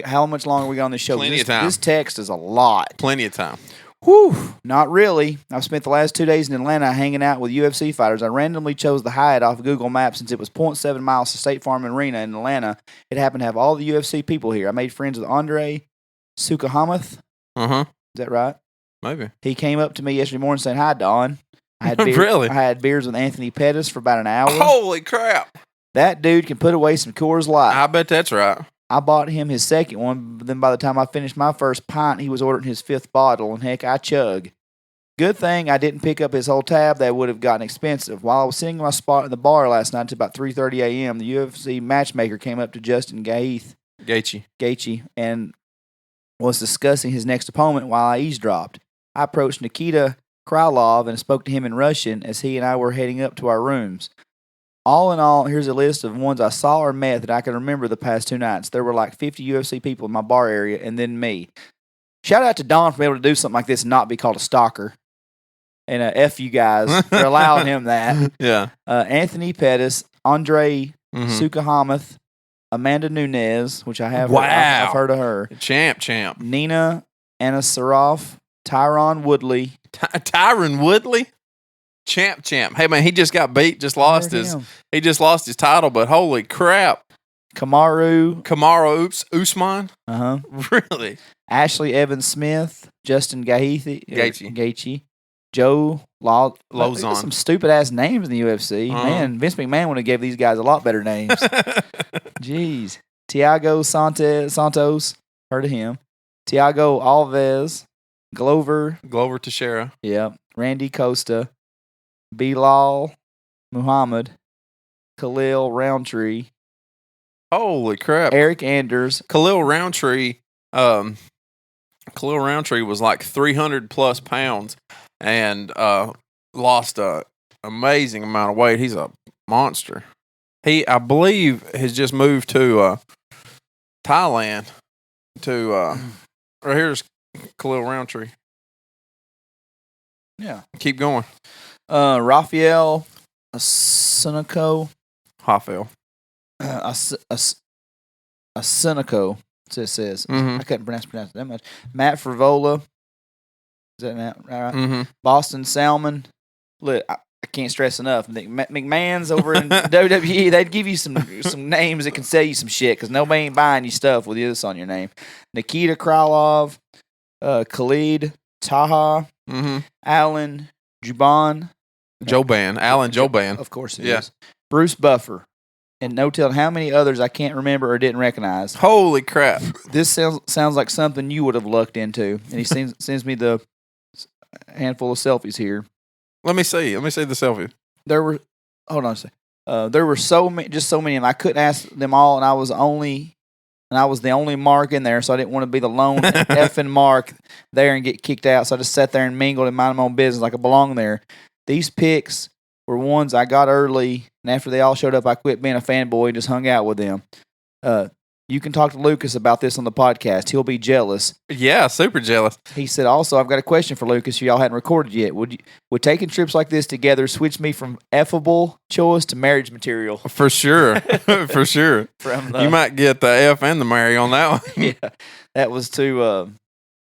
How much longer are we got on this show? Plenty of time. This text is a lot. Plenty of time. Whew, not really. I've spent the last 2 days in Atlanta hanging out with UFC fighters. I randomly chose the Hyatt off of Google Maps since it was 0.7 miles to State Farm Arena in Atlanta. It happened to have all the UFC people here. I made friends with Andre Sukahamath. Uh-huh. Is that right? Maybe. He came up to me yesterday morning saying, "Hi, Don." I had Really? I had beers with Anthony Pettis for about an hour. Holy crap. That dude can put away some Coors Light. I bet that's right. I bought him his second one, but then by the time I finished my first pint, he was ordering his fifth bottle, and heck, I chug. Good thing I didn't pick up his whole tab. That would have gotten expensive. While I was sitting in my spot in the bar last night until about 3:30 a.m., the UFC matchmaker came up to Justin Gaethje and was discussing his next opponent while I eavesdropped. I approached Nikita Krylov and spoke to him in Russian as he and I were heading up to our rooms. All in all, here's a list of ones I saw or met that I can remember the past 2 nights. There were like 50 UFC people in my bar area, and then me. Shout out to Don for being able to do something like this and not be called a stalker. And F you guys for allowing him that. Yeah. Anthony Pettis, Andre Sukahamath, Amanda Nunes, which I have I've heard of her. Champ. Nina Anasaroff, Tyron Woodley. Tyron Woodley? Champ. Hey man, he just got beat, he just lost his title, but holy crap. Kamaru Usman? Uh-huh. Really? Ashley Evans Smith, Justin Gaethje, Joe Lozon. Some stupid ass names in the UFC. Man, Vince McMahon would have gave these guys a lot better names. Jeez. Tiago Santos, heard of him. Tiago Alves, Glover Teixeira. Yeah. Randy Costa, Bilal Muhammad, Khalil Roundtree. Holy crap. Eric Anders. Khalil Roundtree was like 300 plus pounds and lost a amazing amount of weight. He's a monster. He, I believe, has just moved to Thailand. Right here's Khalil Roundtree. Yeah. Keep going. Rafael Asunico. Rafael. Asunico, it says. Mm-hmm. I couldn't pronounce it that much. Matt Frivola. Is that Matt? Right? Mm-hmm. Boston Salmon. Look, I can't stress enough. McMahon's over in WWE. They'd give you some names that can sell you some shit because nobody ain't buying you stuff with this on your name. Nikita Krylov, Khalid Taha, Alan Juban. Alan Joban. Of course it is. Bruce Buffer. And no telling how many others I can't remember or didn't recognize. Holy crap. This sounds like something you would have lucked into. And he sends me the handful of selfies here. Let me see the selfie. Hold on a second. There were so many of them. I couldn't ask them all, and I was the only mark in there, so I didn't want to be the lone effing mark there and get kicked out. So I just sat there and mingled and minded my own business like I belong there. These pics were ones I got early, and after they all showed up, I quit being a fanboy and just hung out with them. You can talk to Lucas about this on the podcast. He'll be jealous. Yeah, super jealous. He said, also, I've got a question for Lucas y'all hadn't recorded yet. Would taking trips like this together switch me from effable choice to marriage material? For sure. For sure. You might get the F and the Mary on that one. Yeah. That was to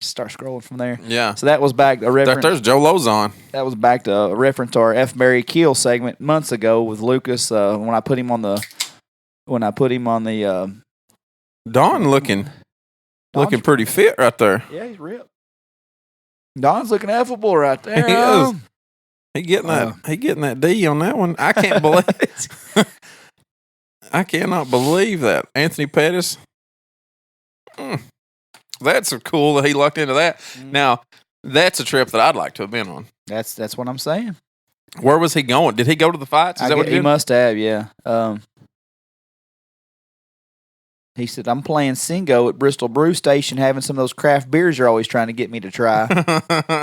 start scrolling from there. Yeah. So that was back a reference. There's Joe Lozon. That was back to a reference to our F. Mary Kill segment months ago with Lucas when I put him on the Don looking pretty fit right there. Yeah, he's ripped. Don's looking affable right there. He is. He getting that D on that one. I can't believe I cannot believe that. Anthony Pettis. That's cool that he lucked into that. Now, that's a trip that I'd like to have been on. That's what I'm saying. Where was he going? Did he go to the fights? Is that what he did? He must have, yeah. He said, I'm playing Singo at Bristol Brew Station having some of those craft beers you're always trying to get me to try,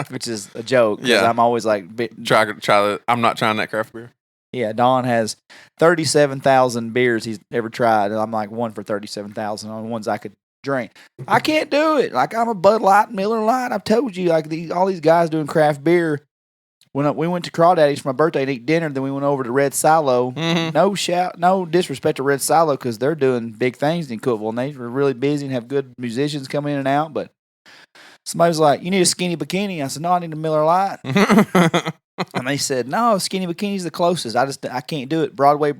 which is a joke because I'm always like... Try that. I'm not trying that craft beer. Yeah, Don has 37,000 beers he's ever tried, and I'm like 1 for 37,000 on ones I could drink. I can't do it. Like, I'm a Bud Light, Miller Light. I've told you, like, all these guys doing craft beer. When we went to Crawdaddy's for my birthday and eat dinner, then we went over to Red Silo. Mm-hmm. No disrespect to Red Silo because they're doing big things in Cookeville, and they were really busy and have good musicians coming in and out. But somebody was like, "You need a skinny bikini." I said, "No, I need a Miller Lite." And they said, "No, skinny bikini's the closest. I can't do it." Broadway,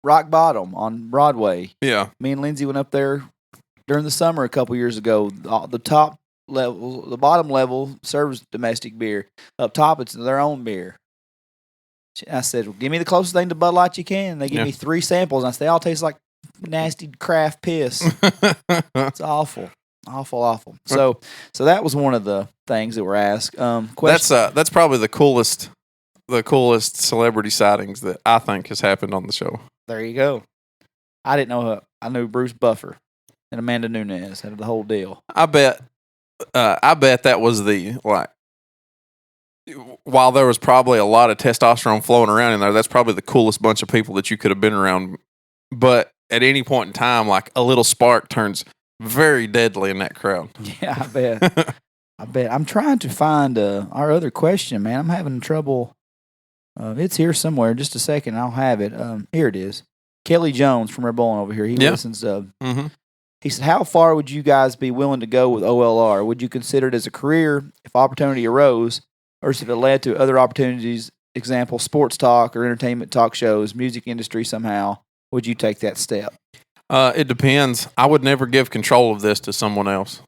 Rock Bottom on Broadway. Yeah. Me and Lindsay went up there during the summer a couple years ago. The top level, the bottom level serves domestic beer. Up top, it's their own beer. I said, well, "Give me the closest thing to Bud Light you can." And they give me 3 samples, and I said, "They all taste like nasty craft piss." It's awful. Awful. So that was one of the things that were asked. That's probably the coolest celebrity sightings that I think has happened on the show. There you go. I didn't know. I knew Bruce Buffer and Amanda Nunes had the whole deal. I bet that was while there was probably a lot of testosterone flowing around in there, that's probably the coolest bunch of people that you could have been around. But at any point in time, like a little spark turns very deadly in that crowd. Yeah, I bet. I'm trying to find our other question, man. I'm having trouble. It's here somewhere. Just a second, I'll have it. Here it is. Kelly Jones from Rebellion over here. He listens. He said, "How far would you guys be willing to go with OLR? Would you consider it as a career if opportunity arose, or if it led to other opportunities, example, sports talk or entertainment talk shows, music industry somehow? Would you take that step?" It depends. I would never give control of this to someone else.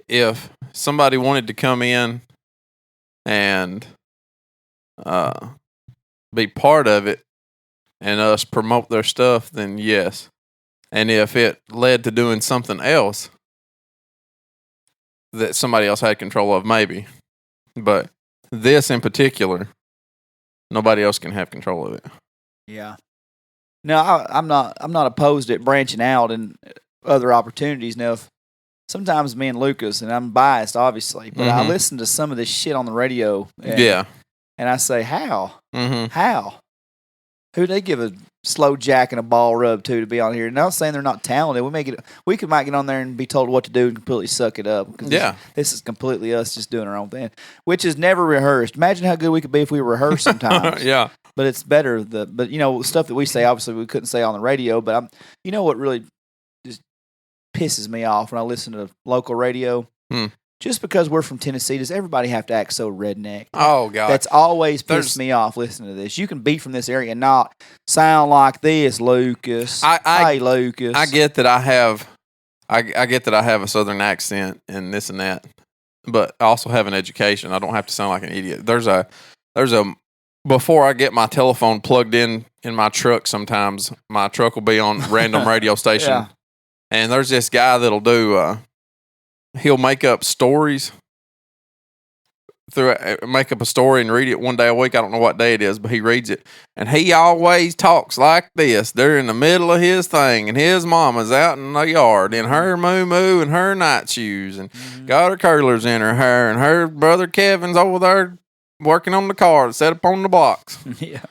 If somebody wanted to come in and be part of it and us promote their stuff, then yes. And if it led to doing something else that somebody else had control of, maybe. But this in particular, nobody else can have control of it. Yeah. No, I'm not opposed to it branching out and other opportunities. Now, sometimes me and Lucas, and I'm biased, obviously, but I listen to some of this shit on the radio. And I say, how? How? Who they give a slow jack and a ball rub to be on here? And I'm not saying they're not talented. We might get on there and be told what to do and completely suck it up. This is completely us just doing our own thing, which is never rehearsed. Imagine how good we could be if we rehearsed sometimes. Yeah. But it's better. But stuff that we say, obviously we couldn't say on the radio. But what really just pisses me off when I listen to local radio. Just because we're from Tennessee, does everybody have to act so redneck? Oh, God. That's always pissed me off listening to this. You can be from this area and not sound like this, Lucas. Hey, Lucas. I get that I have a Southern accent and this and that, but I also have an education. I don't have to sound like an idiot. Before I get my telephone plugged in my truck, sometimes my truck will be on random radio station. Yeah. And there's this guy that'll do, he'll make up stories make up a story and read it one day a week. I don't know what day it is, but he reads it. And he always talks like this. They're in the middle of his thing, and his mama's out in the yard in her moo-moo and her night shoes and got her curlers in her hair, and her brother Kevin's over there working on the car set up on the blocks. Yeah.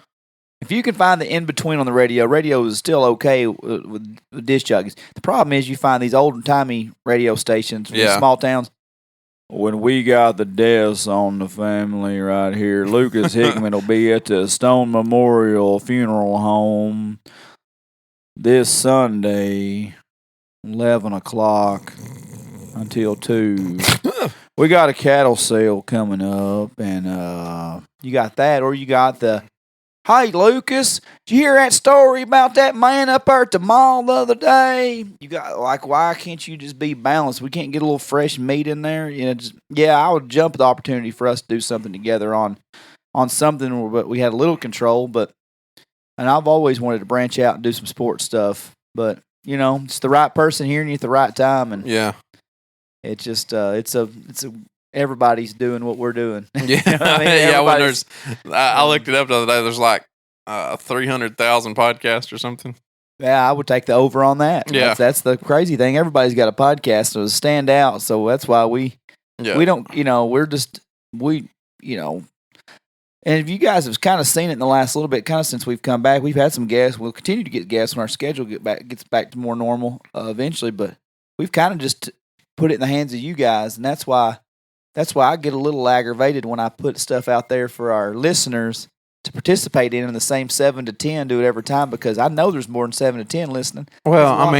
If you can find the in-between on the radio is still okay with disc jockeys. The problem is you find these old-timey radio stations in small towns. When we got the deaths on the family right here, Lucas Hickman will be at the Stone Memorial Funeral Home this Sunday, 11 o'clock until 2. We got a cattle sale coming up, and you got that, or you got the, "Hey, Lucas, did you hear that story about that man up there at the mall the other day?" You got, like, why can't you just be balanced? We can't get a little fresh meat in there? I would jump at the opportunity for us to do something together on something where we had a little control, and I've always wanted to branch out and do some sports stuff, but, it's the right person hearing you at the right time, and it's just, everybody's doing what we're doing. Yeah, when there's, I looked it up the other day. There's like 300,000 podcasts or something. Yeah, I would take the over on that. Yeah, that's the crazy thing. Everybody's got a podcast to stand out, so that's why we don't. And if you guys have kind of seen it in the last little bit, kind of since we've come back, we've had some guests. We'll continue to get guests when our schedule gets back to more normal eventually. But we've kind of just put it in the hands of you guys, and that's why I get a little aggravated when I put stuff out there for our listeners to participate in the same 7 to 10 do it every time, because I know there's more than 7 to 10 listening. Well,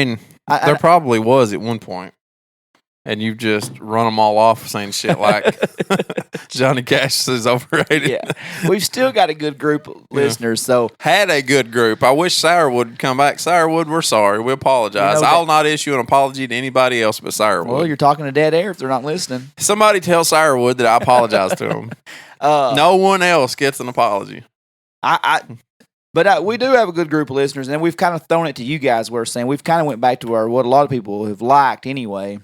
there probably was at one point. and you just run them all off saying shit like Johnny Cash is overrated. Yeah, we've still got a good group of listeners. So had a good group. I wish Sourwood would come back. Sourwood, we're sorry. We apologize. I'll not issue an apology to anybody else but Sourwood. Well, you're talking to dead air if they're not listening. Somebody tell Sourwood that I apologize to him. No one else gets an apology. But we do have a good group of listeners, and we've kind of thrown it to you guys. We're saying we've kind of went back to what a lot of people have liked anyway.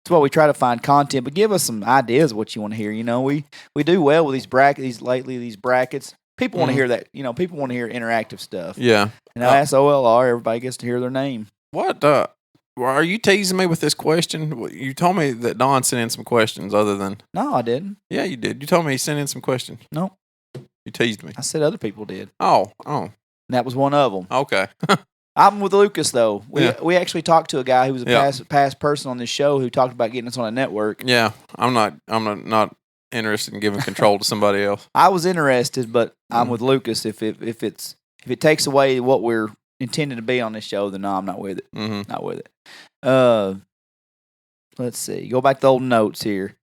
That's why we try to find content, but give us some ideas of what you want to hear. You know, we do well with these brackets. People want to hear that. You know, people want to hear interactive stuff. Yeah. And now SOLR, everybody gets to hear their name. What? Are you teasing me with this question? You told me that Don sent in some questions other than. No, I didn't. Yeah, you did. You told me he sent in some questions. No. You teased me. I said other people did. Oh. And that was one of them. Okay. I'm with Lucas, though. We actually talked to a guy who was a past person on this show who talked about getting us on a network. Yeah, I'm not interested in giving control to somebody else. I was interested, but I'm with Lucas. If it takes away what we're intended to be on this show, then no, I'm not with it. Mm-hmm. Not with it. Let's see. Go back to the old notes here.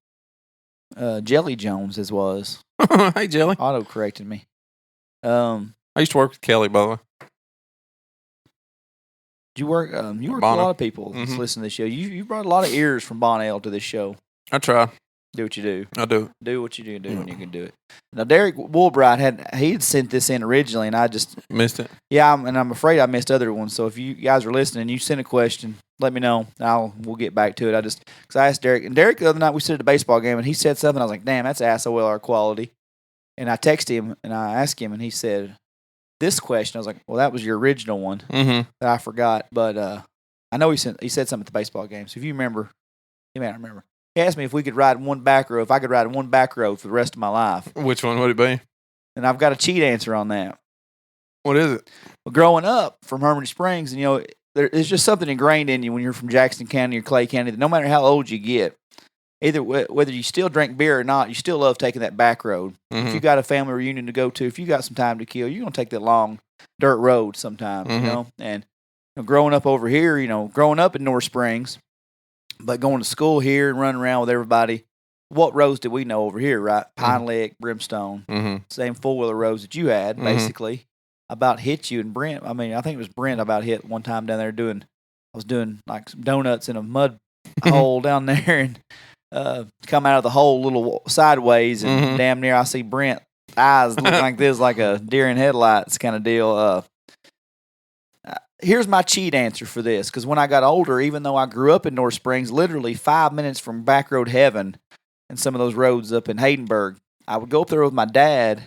Jelly Jones as was. Hey, Jelly. Auto corrected me. I used to work with Kelly, by the way. You work with a lot of people that's listening to this show. You brought a lot of ears from Bonnell to this show. I try. Do what you do. I do. Do what you do when you can do it. Now, Derek Woolbright had sent this in originally, and I just missed it. Yeah, I'm afraid I missed other ones. So if you guys are listening, you send a question, let me know. We'll get back to it. Because I asked Derek, and Derek the other night we stood at a baseball game, and he said something. I was like, damn, that's SOLR quality. And I texted him and I asked him, and he said this question. I was like, well, that was your original one that I forgot, but I know he said something at the baseball game. So if you remember, you may not remember. He asked me if we could ride one back row, if I could ride one back row for the rest of my life. Which one would it be? And I've got a cheat answer on that. What is it? Well, growing up from Harmony Springs, and there's just something ingrained in you when you're from Jackson County or Clay County that no matter how old you get, either whether you still drink beer or not, you still love taking that back road. Mm-hmm. If you got a family reunion to go to, if you got some time to kill, you're going to take that long dirt road sometimes, And growing up over here, growing up in North Springs, but going to school here and running around with everybody, what roads did we know over here, right? Pine Lake, Brimstone, same four-wheeler roads that you had, basically. About hit you and Brent. I mean, I think it was Brent about hit one time down there I was doing like some donuts in a mud hole down there and come out of the hole a little sideways and damn near I see Brent eyes looking like this, like a deer in headlights kind of deal. Here's my cheat answer for this, because when I got older, even though I grew up in North Springs, literally 5 minutes from back road heaven and some of those roads up in Haydenburg, I would go up there with my dad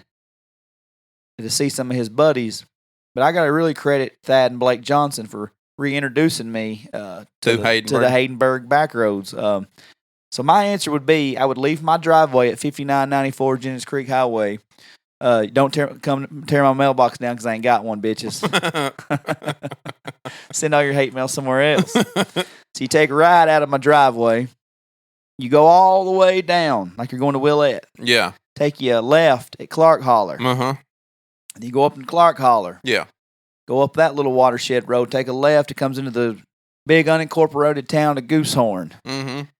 to see some of his buddies. But I got to really credit Thad and Blake Johnson for reintroducing me to the Haydenburg back roads. So my answer would be I would leave my driveway at 5994 Jennings Creek Highway. Don't tear my mailbox down because I ain't got one, bitches. Send all your hate mail somewhere else. So you take a ride out of my driveway. You go all the way down like you're going to Willette. Yeah. Take you a left at Clark Holler. And you go up in Clark Holler. Yeah. Go up that little watershed road. Take a left. It comes into the big unincorporated town of Goosehorn.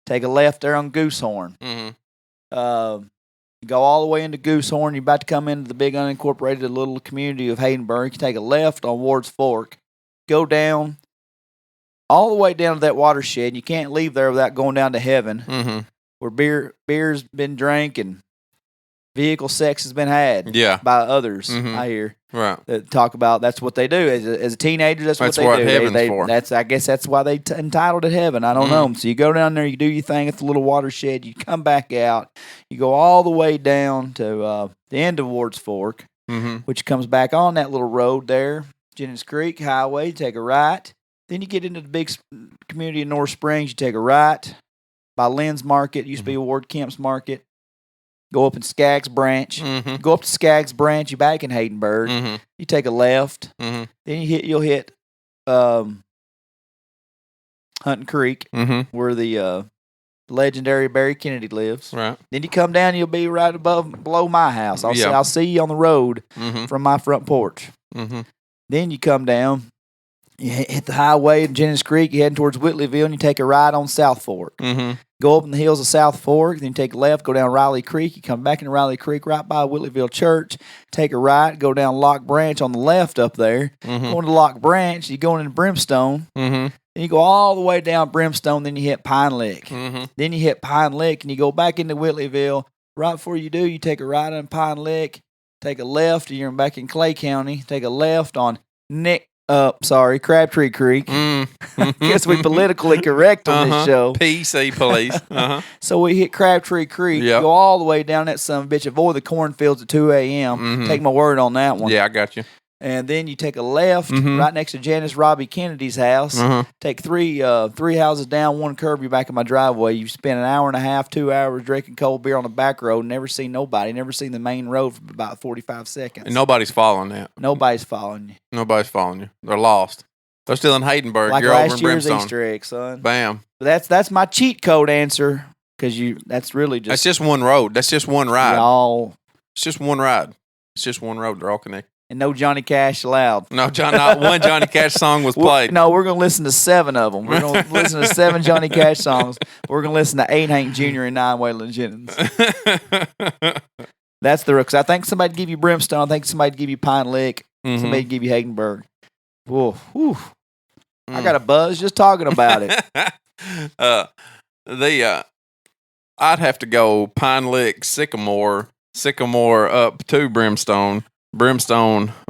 Take a left there on Goosehorn. You go all the way into Goosehorn. You're about to come into the big unincorporated little community of Haydenburg. You take a left on Ward's Fork. Go down all the way down to that watershed. You can't leave there without going down to heaven, where beer's been drank and vehicle sex has been had by others, I hear. Right. That talk about that's what they do. As a teenager, that's what they do. Heaven's for. I guess that's why they entitled it heaven. I don't know. So you go down there, you do your thing at the little watershed, you come back out, you go all the way down to the end of Ward's Fork, which comes back on that little road there, Jennings Creek Highway, you take a right. Then you get into the big community of North Springs, you take a right by Lynn's Market, used to be Ward Kemp's Market. Go up in Skaggs Branch. Go up to Skaggs Branch. You're back in Haydenburg. You take a left. Then you'll hit Hunting Creek, where the legendary Barry Kennedy lives. Right. Then you come down. You'll be right below my house. I'll see you on the road from my front porch. Then you come down. You hit the highway in Jennings Creek, you're heading towards Whitleyville, and you take a ride on South Fork. Mm-hmm. Go up in the hills of South Fork, then you take a left, go down Riley Creek. You come back into Riley Creek right by Whitleyville Church. Take a right, go down Lock Branch on the left up there. Mm-hmm. Going to Lock Branch, you're going into Brimstone. Mm-hmm. Then you go all the way down Brimstone, then you hit Pine Lick. Mm-hmm. Then you hit Pine Lick, and you go back into Whitleyville. Right before you do, you take a right on Pine Lick, take a left, you're back in Clay County. Take a left on Crabtree Creek. Guess we politically correct on this show. PC police. So we hit Crabtree Creek, go all the way down that son of a bitch, avoid the cornfields at 2 a.m. Take my word on that one. Yeah, I got you. And then you take a left right next to Janice Robbie Kennedy's house. Take three houses down, one curb, you're back in my driveway. You spend an hour and a half, 2 hours drinking cold beer on the back road, never seen nobody, never seen the main road for about 45 seconds. And nobody's following that. Nobody's following you. Nobody's following you. They're lost. They're still in Haydenburg. Like You're last over in year's Brimstone. Easter egg, son. Bam. That's my cheat code answer, because that's really just... That's just one road. That's just one ride. Y'all... It's just one ride. It's just one road. They're all connected. And no Johnny Cash allowed. No, not one Johnny Cash song was played. No, we're going to listen to 7 of them. We're going to listen to 7 Johnny Cash songs. We're going to listen to 8 Hank Jr. and 9 Waylon Jennings. That's the because I think somebody give you Brimstone. I think somebody give you Pine Lick. Somebody give you Hagenberg. Whoa, whew. I got a buzz just talking about it. I'd have to go Pine Lick, Sycamore up to Brimstone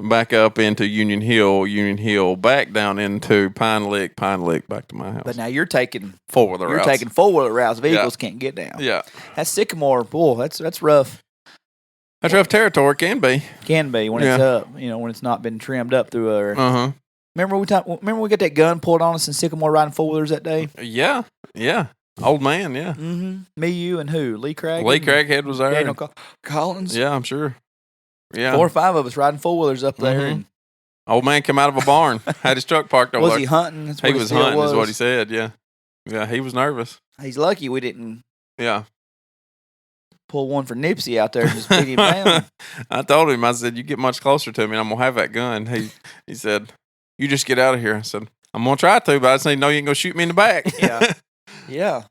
back up into Union Hill back down into Pine Lick back to my house. But now you're taking four-wheeler routes. You're taking four-wheeler routes. Vehicles can't get down. Yeah. That's Sycamore. Boy, that's rough. That's rough territory. Can be when it's up. When it's not been trimmed up through there. Remember we got that gun pulled on us in Sycamore riding four-wheelers that day? Yeah. Old man, yeah. Me, you, and who? Lee Craig? Lee Craighead was there. Daniel Collins? Yeah, I'm sure. Yeah. 4 or 5 of us riding four-wheelers up there. And old man came out of a barn, had his truck parked over there. Was he hunting? He was hunting is what he said, yeah. Yeah, he was nervous. He's lucky we didn't pull one for Nipsey out there and just beat him down. I told him, I said, you get much closer to me and I'm going to have that gun. He said, you just get out of here. I said, I'm going to try to, but I just need to know you ain't going to shoot me in the back. Yeah.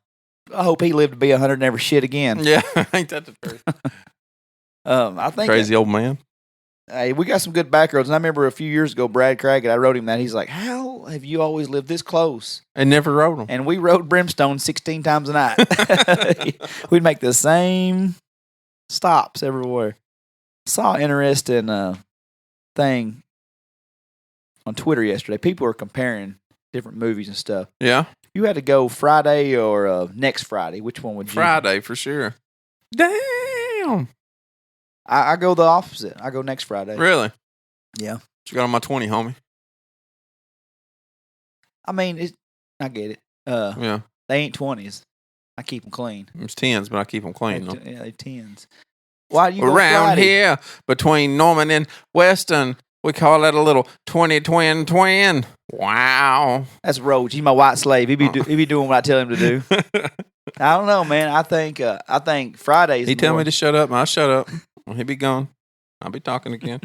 I hope he lived to be 100 and never shit again. Yeah, ain't that the truth? I think crazy old man. Hey, we got some good back roads. And I remember a few years ago, Brad Craig, I wrote him that. He's like, how have you always lived this close? And never rode them. And we rode Brimstone 16 times a night. We'd make the same stops everywhere. Saw an interesting thing on Twitter yesterday. People were comparing different movies and stuff. Yeah. You had to go Friday or next Friday. Which one would you? Friday, for sure. Damn. I go the opposite. I go next Friday. Really? Yeah. What you got on my 20, homie? I mean, I get it. Yeah. They ain't 20s. I keep them clean. It's 10s, but I keep them clean. Yeah, they 10s. Why do you go around Friday? here between Norman and Weston? We call that a little 20 twin. Wow. That's Roach. He's my white slave. He be doing what I tell him to do. I don't know, man. I think Fridays. He tell me to shut up, and I shut up. He be gone. I'll be talking again.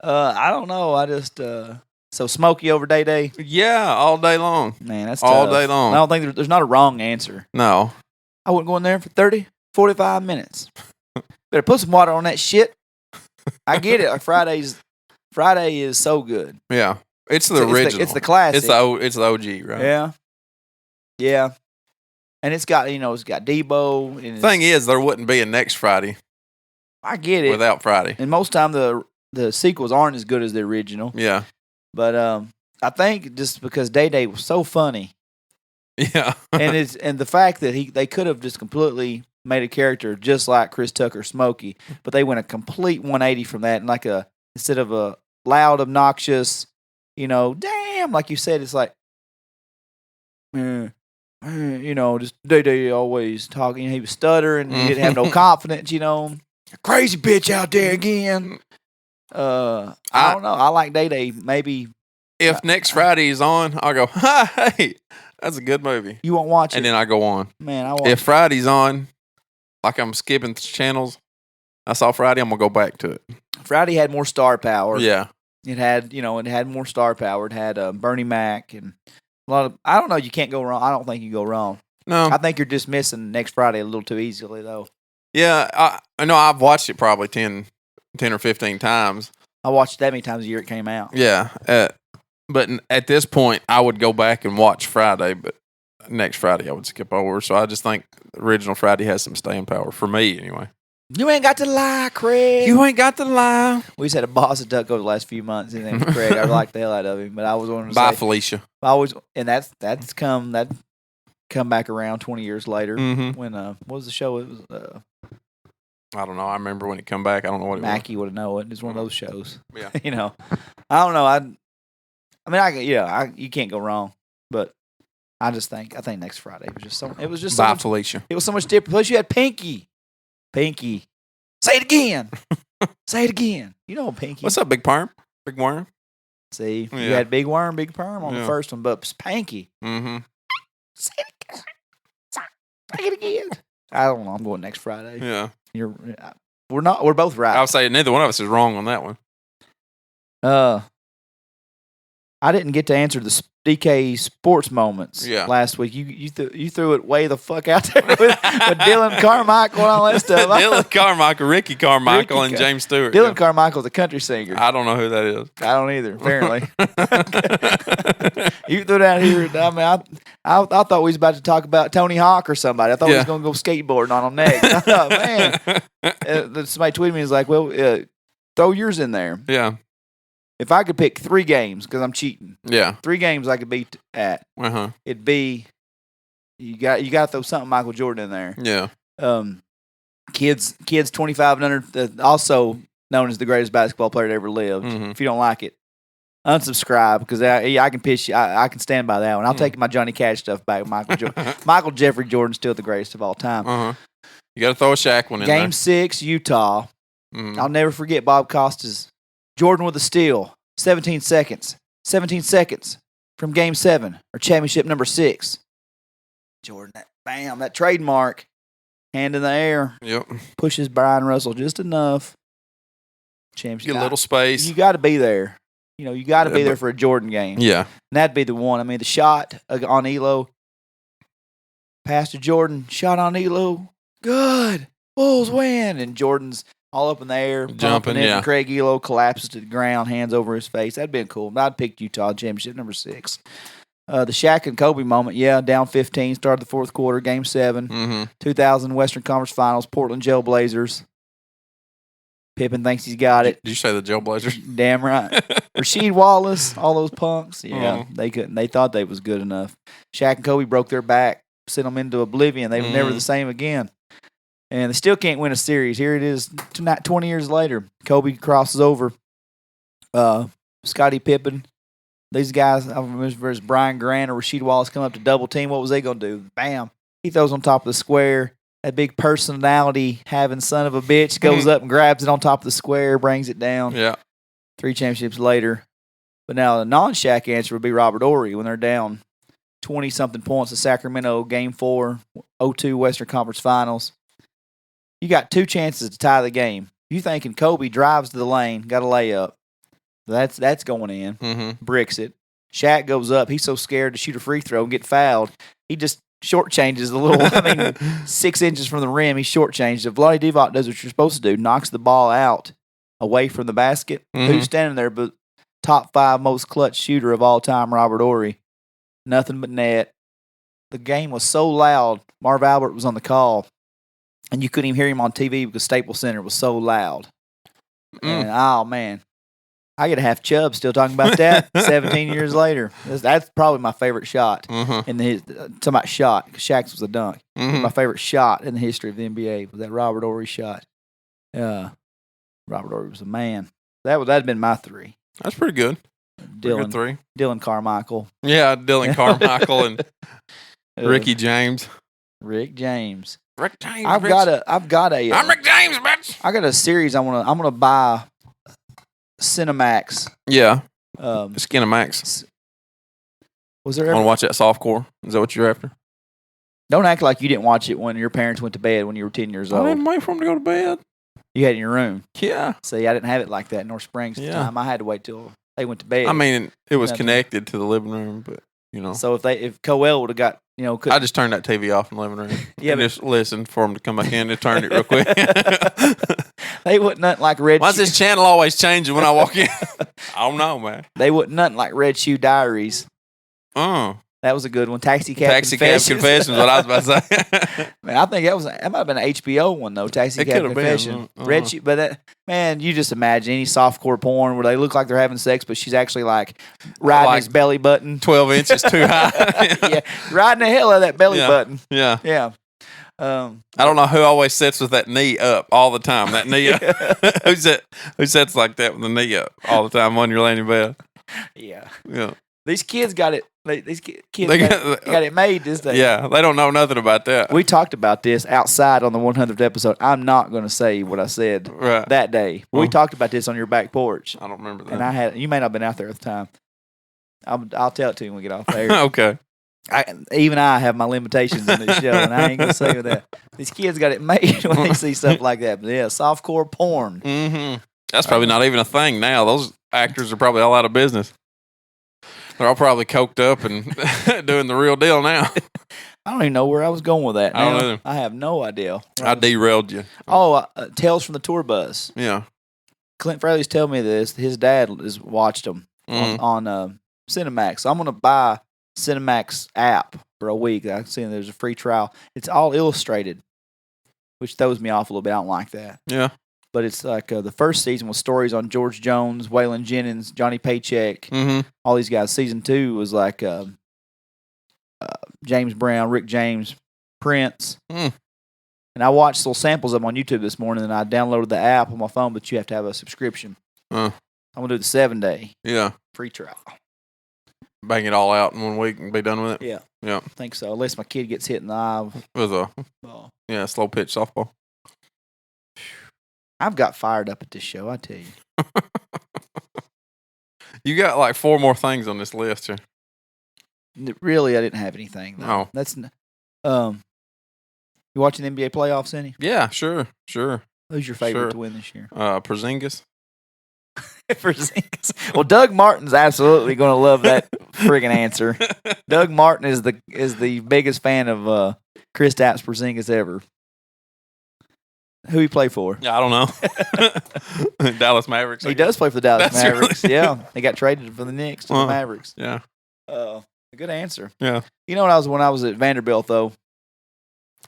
I don't know. I just so Smokey over Day. Yeah, all day long. Man, that's all tough. day long. I don't think there's not a wrong answer. No. I wouldn't go in there for 30, 45 minutes. Better put some water on that shit. I get it. Like Friday is so good. Yeah, it's the original. It's the classic. It's the OG, right? Yeah, yeah. And it's got Debo. And thing is, there wouldn't be a next Friday. I get it without Friday. And most time the sequels aren't as good as the original. Yeah. But I think just because Day was so funny. Yeah. and the fact that they could have just completely made a character just like Chris Tucker Smokey, but they went a complete 180 from that, and instead of a loud, obnoxious, damn, like you said, it's like, just Day always talking. He was stuttering. He didn't have no confidence. Crazy bitch out there again. I don't know. I like Day. Maybe if next Friday is on, I'll go. Hey, that's a good movie. You won't watch it, and then I go on. Man, I watch. If Friday's on, like I'm skipping channels, I saw Friday. I'm gonna go back to it. Friday had more star power. Yeah. It had more star power. It had Bernie Mac and a lot of. I don't know. You can't go wrong. I don't think you go wrong. No, I think you're just missing Next Friday a little too easily, though. Yeah, I know. I've watched it probably 10 or 15 times. I watched it that many times a year it came out. Yeah, but at this point, I would go back and watch Friday, but next Friday I would skip over. So I just think the original Friday has some staying power for me, anyway. You ain't got to lie, Craig. You ain't got to lie. We just had a boss at Duck over the last few months. His name was Craig. I like the hell out of him, but I was wanting to Bye, say, Felicia. that's come back around 20 years later. Mm-hmm. When what was the show? It was I don't know. I remember when it come back. I don't know what it Mackie would have known it. It's one of those shows. Yeah. I don't know. You can't go wrong, but I think next Friday was just It was just Bye, so much, Felicia. It was so much different. Plus, you had Pinky. Say it again. Say it again. You know Pinky. What's up, Big Perm? Big Worm? See, Yeah. you had Big Worm, Big Perm on the Yeah. first one, but Pinky. Mm-hmm. Say it again. Say it again. I don't know. I'm going next Friday. Yeah. We're both right. I'll say neither one of us is wrong on that one. I didn't get to answer the DK sports moments last week. You threw it way the fuck out there with Dylan Carmichael and all that stuff. Dylan Carmichael, Ricky Carmichael, and James Stewart. Dylan Carmichael's a country singer. I don't know who that is. I don't either. Apparently, you threw it out here. I mean, I thought we was about to talk about Tony Hawk or somebody. I thought we was going to go skateboarding on him next. I thought, man, somebody tweeted me. He's like, "Well, throw yours in there." Yeah. If I could pick 3 games, because I'm cheating. Yeah. 3 games I could be at. Uh-huh. It'd be you got to throw something Michael Jordan in there. Yeah. Kids 25 and under, also known as the greatest basketball player that ever lived. Mm-hmm. If you don't like it, unsubscribe, because I can piss you. I can stand by that one. I'll take my Johnny Cash stuff back. Michael Jeffrey Jordan's still the greatest of all time. Uh-huh. You got to throw a Shaq one in there. Game 6, Utah. Mm-hmm. I'll never forget Bob Costas. Jordan with a steal, 17 seconds. 17 seconds from Game 7 or championship number 6. Jordan, that trademark, hand in the air. Yep. Pushes Brian Russell just enough. Championship. Get a little space. You got to be there. You got to be there for a Jordan game. Yeah. And that'd be the one. I mean, the shot on Elo. Pastor Jordan, shot on Elo. Good. Bulls win. And Jordan's all up in the air, jumping, and Craig Elo collapses to the ground, hands over his face. That'd been cool. I'd picked Utah championship number 6. The Shaq and Kobe moment, down 15, started the fourth quarter, Game 7, mm-hmm. 2000 Western Conference Finals, Portland Jailblazers. Pippen thinks he's got it. Did you say the Jailblazers? Damn right. Rasheed Wallace, all those punks. Yeah, Uh-huh. They couldn't. They thought they was good enough. Shaq and Kobe broke their back, sent them into oblivion. They were never the same again. And they still can't win a series. Here it is, 20 years later. Kobe crosses over Scottie Pippen. These guys, I remember versus Brian Grant or Rasheed Wallace come up to double team. What was they going to do? Bam. He throws on top of the square. That big personality having son of a bitch goes up and grabs it on top of the square, brings it down. Yeah. 3 championships later. But now the non-Shaq answer would be Robert Horry when they're down 20-something points to Sacramento, Game 4, 0-2 Western Conference Finals. You got 2 chances to tie the game. You thinking Kobe drives to the lane, got a layup. That's going in. Bricks it. Shaq goes up. He's so scared to shoot a free throw and get fouled. He just shortchanges a little. 6 inches from the rim, he shortchanges. If Vlade Divac does what you're supposed to do, knocks the ball out away from the basket, who's standing there but top 5 most clutch shooter of all time, Robert Horry. Nothing but net. The game was so loud. Marv Albert was on the call. And you couldn't even hear him on TV because Staples Center was so loud. And, oh, man. I get a half chub still talking about that 17 years later. That's probably my favorite shot. In the talking about shot, because Shaq's was a dunk. My favorite shot in the history of the NBA was that Robert Horry shot. Robert Horry was a man. That'd have been my 3. That's pretty good. Dylan, 3. Dylan Carmichael. Yeah, Dylan Carmichael and Ricky James. Rick James. Rick James. I've got a. I'm Rick James, bitch. I got a series. I'm gonna buy. Cinemax. Yeah. Skinemax. Was there Want to watch that softcore? Is that what you're after? Don't act like you didn't watch it when your parents went to bed when you were 10 years old. I didn't wait for them to go to bed. You had it in your room. Yeah. See, I didn't have it like that in North Springs at the time. I had to wait till they went to bed. I mean, it was connected to the living room, but So if Coel would have got, I just turned that TV off in the living room. And just listened for them to come back in and turn it real quick. They wouldn't nothing like Red. Why's this channel always changing when I walk in? I don't know, man. They wouldn't nothing like Red Shoe Diaries. Oh. That was a good one. Taxi Cab Confessions. What I was about to say. Man, I think that might have been an HBO one though. Taxi Cab Confessions. Red Shoe, but you just imagine any softcore porn where they look like they're having sex, but she's actually like riding his belly button 12 inches too high. Yeah, riding the hell out of that belly button. Yeah, yeah. I don't know who always sits with that knee up all the time. That knee up. Who sits like that with the knee up all the time when you're laying in bed? Yeah. Yeah. These kids got it. These kids got it made this day. Yeah, they don't know nothing about that. We talked about this outside on the 100th episode. I'm not going to say what I said that day. We talked about this on your back porch. I don't remember that. And you may not have been out there at the time. I'll tell it to you when we get off there. Okay. I have my limitations in this show, and I ain't going to say that. These kids got it made when they see stuff like that. But yeah, softcore porn. Mm-hmm. That's probably not even a thing now. Those actors are probably all out of business. They're all probably coked up and doing the real deal now. I don't even know where I was going with that. I don't either. I have no idea. I derailed you. Oh, Tales from the Tour Bus. Yeah. Clint Fraley's telling me this. His dad has watched them on Cinemax. So I'm going to buy Cinemax app for a week. I've seen there's a free trial. It's all illustrated, which throws me off a little bit. I don't like that. Yeah. But it's like the first season was stories on George Jones, Waylon Jennings, Johnny Paycheck, all these guys. Season 2 was like James Brown, Rick James, Prince. And I watched little samples of them on YouTube this morning, and I downloaded the app on my phone, but you have to have a subscription. I'm going to do the 7-day free trial. Bang it all out in 1 week and be done with it? Yeah. Yeah. I think so, unless my kid gets hit in the eye. With a slow pitch softball. I've got fired up at this show, I tell you. You got like 4 more things on this list here. Really, I didn't have anything. Though. Oh. That's you watching the NBA playoffs, any? Yeah, sure. Who's your favorite to win this year? Porzingis. Porzingis. Well, Doug Martin's absolutely going to love that friggin' answer. Doug Martin is the biggest fan of Kristaps Porzingis ever. Who he play for? Yeah, I don't know. Dallas Mavericks. He does play for the Dallas Mavericks. Yeah, he got traded for the Knicks to the Mavericks. Yeah. A good answer. Yeah. You know what when I was at Vanderbilt though,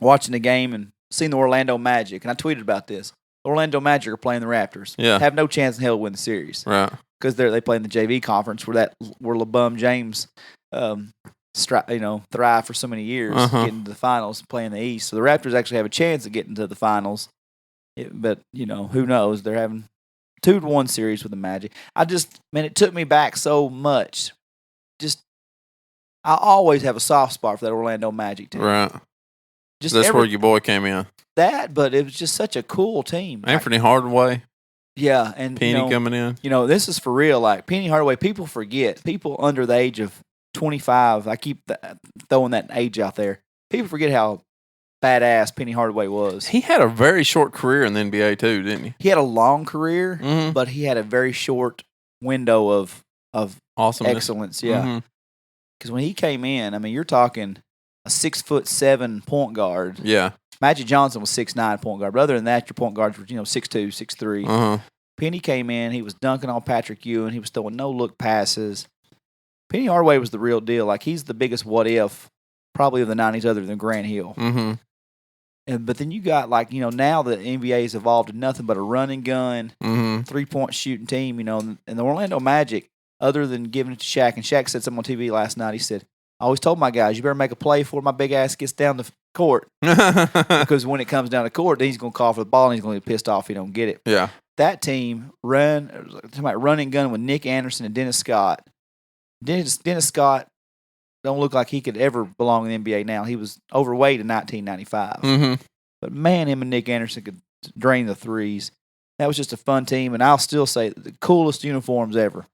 watching the game and seeing the Orlando Magic, and I tweeted about this. The Orlando Magic are playing the Raptors. Yeah. Have no chance in hell to win the series. Right. Because they play in the JV conference where LeBum James thrive for so many years, getting to the finals, playing the East. So the Raptors actually have a chance of getting to the finals. But, who knows? They're having 2-1 series with the Magic. It took me back so much. I always have a soft spot for that Orlando Magic team. Right. That's where your boy came in. But it was just such a cool team. Anthony Hardaway. Yeah. And Penny coming in. This is for real. Like, Penny Hardaway, people forget. People under the age of 25, I keep throwing that age out there. People forget how badass Penny Hardaway was. He had a very short career in the NBA too, didn't he? He had a long career, but he had a very short window of awesomeness. Excellence. Yeah, because when he came in, you're talking a 6'7" point guard. Yeah, Magic Johnson was 6'9" point guard, but other than that, your point guards were 6'2", 6'3". Penny came in, he was dunking on Patrick Ewing, he was throwing no look passes. Penny Hardaway was the real deal. Like, he's the biggest what if probably of the 90s, other than Grant Hill. But then you got now the NBA has evolved to nothing but a running gun, 3-point shooting team. And the Orlando Magic, other than giving it to Shaq, and Shaq said something on TV last night. He said, "I always told my guys, you better make a play before my big ass gets down the court, because when it comes down the court, then he's going to call for the ball and he's going to get pissed off if he don't get it." Yeah, that team running gun with Nick Anderson and Dennis Scott. Dennis Scott don't look like he could ever belong in the NBA now. He was overweight in 1995. But man, him and Nick Anderson could drain the threes. That was just a fun team, and I'll still say the coolest uniforms ever.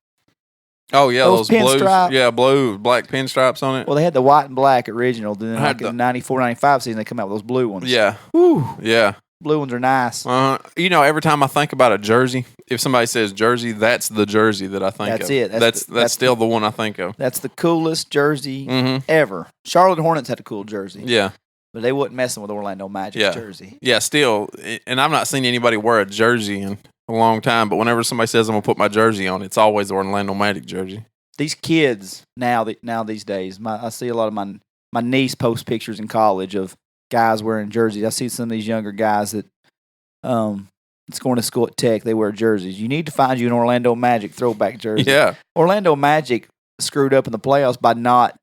Oh, yeah, those blues. Yeah, blue, black pinstripes on it. Well, they had the white and black original. Then in the 94-95 season, they come out with those blue ones. Yeah. Whew. Yeah. blue ones are nice. Every time I think about a jersey, if somebody says jersey, that's the jersey that I think That's of. it. That's still the one I think of. That's the coolest jersey ever. Charlotte Hornets had a cool jersey. Yeah. But they wasn't messing with Orlando Magic's jersey. Yeah, still. And I've not seen anybody wear a jersey in a long time, but whenever somebody says I'm going to put my jersey on, it's always the Orlando Magic jersey. These kids now these days, I see a lot of my niece post pictures in college of guys wearing jerseys. I see some of these younger guys that that's going to school at Tech, they wear jerseys. You need to find you an Orlando Magic throwback jersey. Yeah. Orlando Magic screwed up in the playoffs by not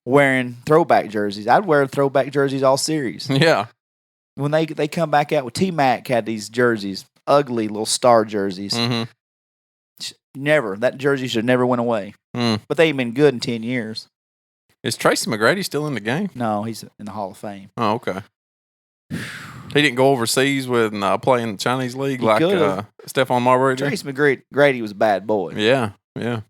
wearing throwback jerseys. I'd wear throwback jerseys all series. Yeah. When they come back out with T-Mac had these jerseys, ugly little star jerseys. Mm-hmm. That jersey should have never went away. But they ain't been good in 10 years. Is Tracy McGrady still in the game? No, he's in the Hall of Fame. Oh, okay. He didn't go overseas with play in the Chinese league like Stephon Marbury did? Tracy McGrady was a bad boy. Yeah.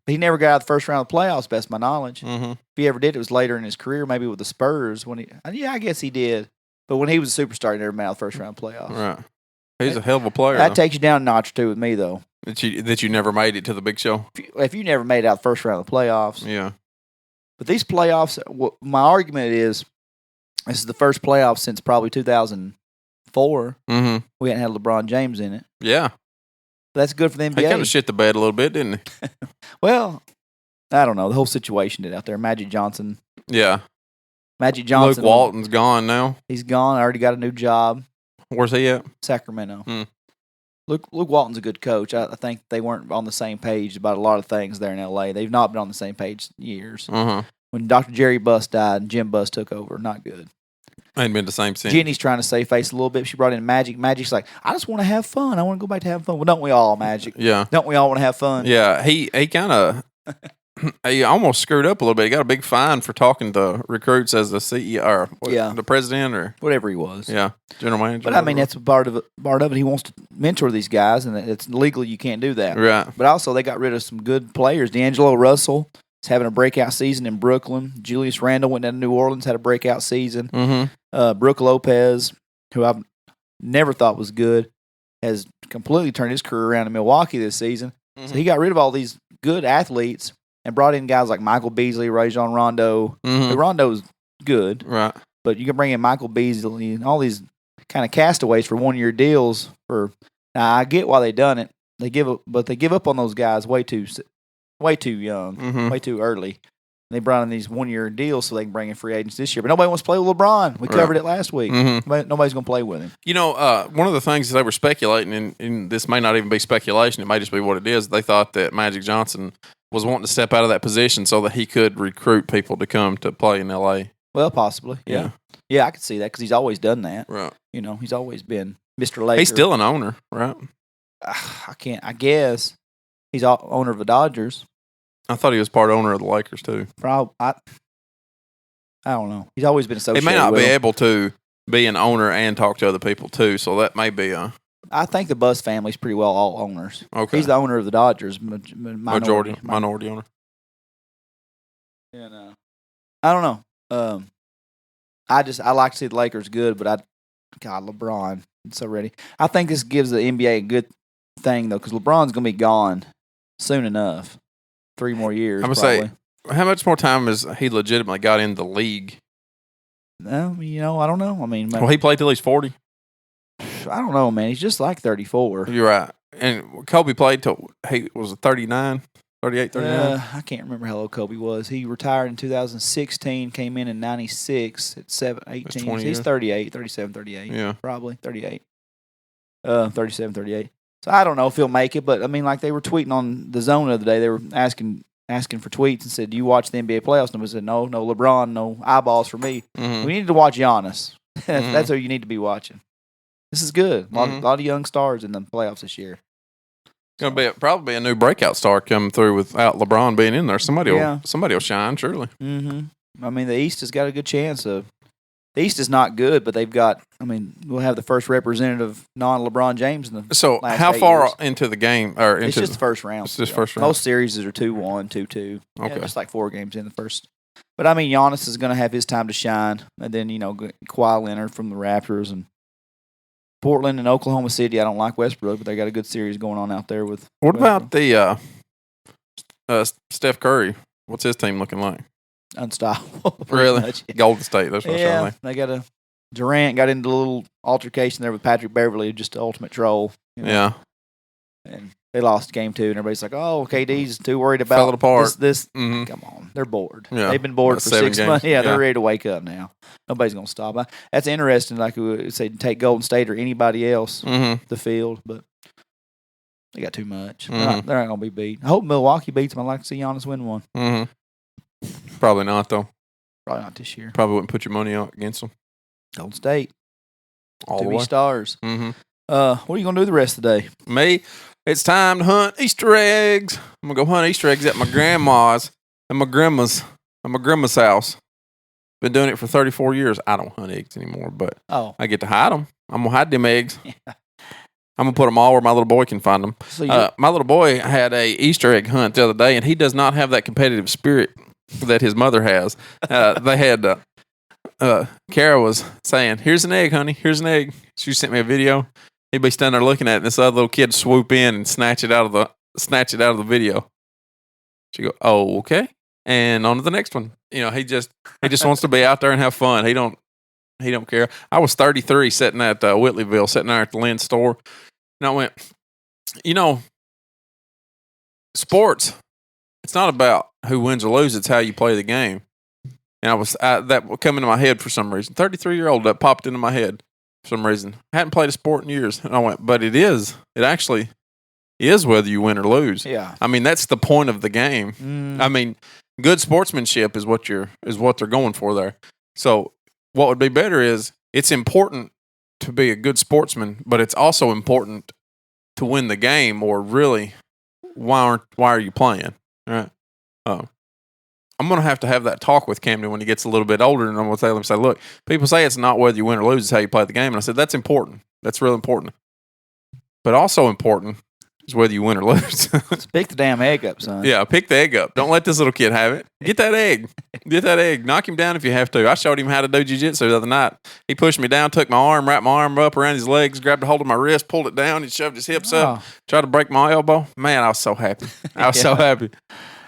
He never got out of the first round of the playoffs, best of my knowledge. Mm-hmm. If he ever did, it was later in his career, maybe with the Spurs. I guess he did. But when he was a superstar, he never made out of the first round of the playoffs. Right. He's a hell of a player. That takes you down a notch or two with me, though. That you never made it to the big show? If you never made it out the first round of the playoffs. Yeah. But these playoffs, my argument is, this is the first playoff since probably 2004. Mm-hmm. We hadn't had LeBron James in it. Yeah. That's good for the NBA. He kind of shit the bed a little bit, didn't he? Well, I don't know. The whole situation did out there. Magic Johnson. Yeah. Magic Johnson. Luke Walton's gone now. He's gone. I already got a new job. Where's he at? Sacramento. Luke Walton's a good coach. I think they weren't on the same page about a lot of things there in L.A. They've not been on the same page in years. When Dr. Jerry Buss died and Jim Buss took over, not good. Ain't been the same since. Jenny's trying to save face a little bit. She brought in Magic. Magic's like, I just want to have fun. I want to go back to having fun. Well, don't we all, Magic? Yeah. Don't we all want to have fun? Yeah. He kind of he almost screwed up a little bit. He got a big fine for talking to recruits as the CEO or the president or whatever he was. Yeah, general manager. But I mean, that's part of it. He wants to mentor these guys, and it's legally you can't do that. Right. But also, they got rid of some good players. D'Angelo Russell is having a breakout season in Brooklyn. Julius Randle went down to New Orleans, had a breakout season. Brooke Lopez, who I've never thought was good, has completely turned his career around in Milwaukee this season. So he got rid of all these good athletes and brought in guys like Michael Beasley, Rajon Rondo. Rondo's good, right? But you can bring in Michael Beasley and all these kind of castaways for 1-year deals. Now I get why they done it. They give up on those guys way too young, way too early. They brought in these 1-year deals so they can bring in free agents this year. But nobody wants to play with LeBron. We covered it last week. Nobody's going to play with him. One of the things they were speculating, and this may not even be speculation, it may just be what it is, they thought that Magic Johnson was wanting to step out of that position so that he could recruit people to come to play in L.A. Well, possibly, yeah. Yeah, I could see that because he's always done that. Right. He's always been Mr. Laker. He's still an owner, right? I guess. He's owner of the Dodgers. I thought he was part owner of the Lakers, too. I don't know. He's always been associated with He may not with be them. able to be an owner and talk to other people, too, so that may be a... I think the Buss family's pretty well all owners. Okay. He's the owner of the Dodgers. Minority owner. And I don't know. I like to see the Lakers good, but God, LeBron, it's so ready. I think this gives the NBA a good thing, though, because LeBron's going to be gone soon enough. 3 more years, I'm going to say, how much more time has he legitimately got in the league? I don't know. I mean, Well, he played till he's 40. I don't know, man. He's just like 34. You're right. And Kobe played till he was 39, 38, 39. I can't remember how old Kobe was. He retired in 2016, came in 96 at 18. He's 38, 37, 38. Yeah. Probably 38. 37, 38. So I don't know if he'll make it, but I mean, like they were tweeting on the Zone the other day. They were asking for tweets and said, "Do you watch the NBA playoffs?" And I said, "No, LeBron, no eyeballs for me. We need to watch Giannis. That's who you need to be watching. This is good. A lot of young stars in the playoffs this year. It's going to probably a new breakout star coming through without LeBron being in there. Somebody will shine, surely. I mean, the East has got a good chance of. The East is not good, but they've got. I mean, we'll have the first representative non-LeBron James in the. So, last how 8 far years. into the game? Or into it's just the first round. It's just first round. Most series are 2-1, 2-2. Okay, just like 4 games in the first. But I mean, Giannis is going to have his time to shine, and then Kawhi Leonard from the Raptors, and Portland and Oklahoma City. I don't like Westbrook, but they got a good series going on out there with. What Westbrook. about the Steph Curry? What's his team looking like? Unstoppable. Really? Much. Golden State. That's what I'm trying to think. They got a Durant got into a little altercation there with Patrick Beverly, just the ultimate troll. Yeah. And they lost game 2, and everybody's like, "Oh, KD's too worried about Fell apart. this." Mm-hmm. Come on, they're bored. Yeah. They've been bored About for 7 6 games. months. Yeah, they're Yeah. ready to wake up now. Nobody's gonna stop. That's interesting. Like we would say, take Golden State or anybody else the field, but they got too much. They're not gonna be beat. I hope Milwaukee beats them. I'd like to see Giannis win one. Probably not though. Probably not this year. Probably wouldn't put your money out against them. Golden State, All the 2 way. stars. Mm-hmm. What are you gonna do the rest of the day? Me, it's time to hunt Easter eggs. I'm gonna go hunt Easter eggs at my grandma's and my grandma's house. Been doing it for 34 years. I don't hunt eggs anymore, but I get to hide them. I'm gonna hide them eggs. I'm gonna put them all where my little boy can find them. So my little boy had a Easter egg hunt the other day, and he does not have that competitive spirit that his mother has. They had Kara was saying, "Here's an egg, honey. Here's an egg." She sent me a video. He'd be standing there looking at it, and this other little kid swoop in and snatch it out of the video. She go, "Oh, okay," and on to the next one. He just wants to be out there and have fun. He don't care. I was 33 sitting at Whitleyville, sitting there at the Lynn store, and I went, sports. It's not about who wins or loses. It's how you play the game. And that would come into my head for some reason. 33-year-old, that popped into my head for some reason. I hadn't played a sport in years. And I went, but it is. It actually is whether you win or lose. Yeah. I mean, that's the point of the game. I mean, good sportsmanship is what they're going for there. So what would be better is it's important to be a good sportsman, but it's also important to win the game, or really, why are you playing? Right? I'm going to have that talk with Camden when he gets a little bit older, and I'm going to tell him, say, look, people say it's not whether you win or lose, it's how you play the game. And I said, that's important. That's real important. But also important is whether you win or lose. Pick the damn egg up, son. Yeah, pick the egg up. Don't let this little kid have it. Get that egg. Get that egg. Knock him down if you have to. I showed him how to do jiu-jitsu the other night. He pushed me down, took my arm, wrapped my arm up around his legs, grabbed a hold of my wrist, pulled it down, and shoved his hips up, tried to break my elbow. Man, I was so happy. I was so happy.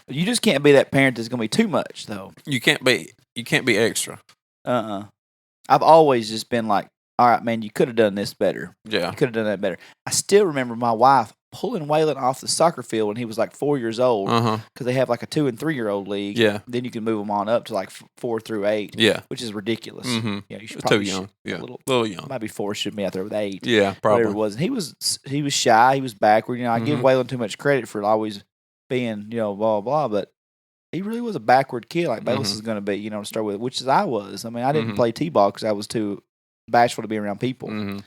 You just can't be that parent that's going to be too much, though. You can't be extra. I've always just been like, all right, man, you could have done this better. Yeah. You could have done that better. I still remember my wife pulling Waylon off the soccer field when he was like 4 years old, because they have like a 2 and 3 year old league. Yeah. Then you can move them on up to like 4 through 8. Yeah. Which is ridiculous. Mm-hmm. Yeah, you should too young. Yeah. A little young. Might be 4, should be out there with 8. Yeah, probably. Whatever it was. And he was shy. He was backward. I give Waylon too much credit for always being, blah, blah, but he really was a backward kid, like Bayless is going to be, to start with, which is I was. I mean, I didn't play T-ball because I was too bashful to be around people.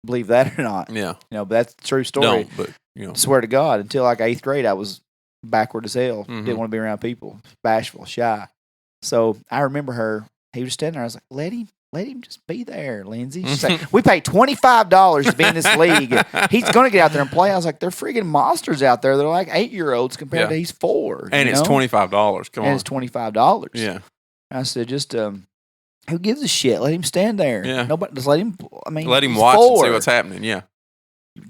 Believe that or not. Yeah. But that's the true story. Don't, but, Swear to God, until like 8th grade, I was backward as hell. Didn't want to be around people. Bashful, shy. So I remember he was standing there. I was like, let him just be there, Lindsay. She's like, we paid $25 to be in this league. He's going to get out there and play. I was like, they're freaking monsters out there. They're like 8-year-olds compared to he's 4. And it's $25. Come on. And it's $25. Yeah. I said, just who gives a shit? Let him stand there. Yeah. Nobody, just let him. I mean, let him he's watch 4. and see what's happening. Yeah.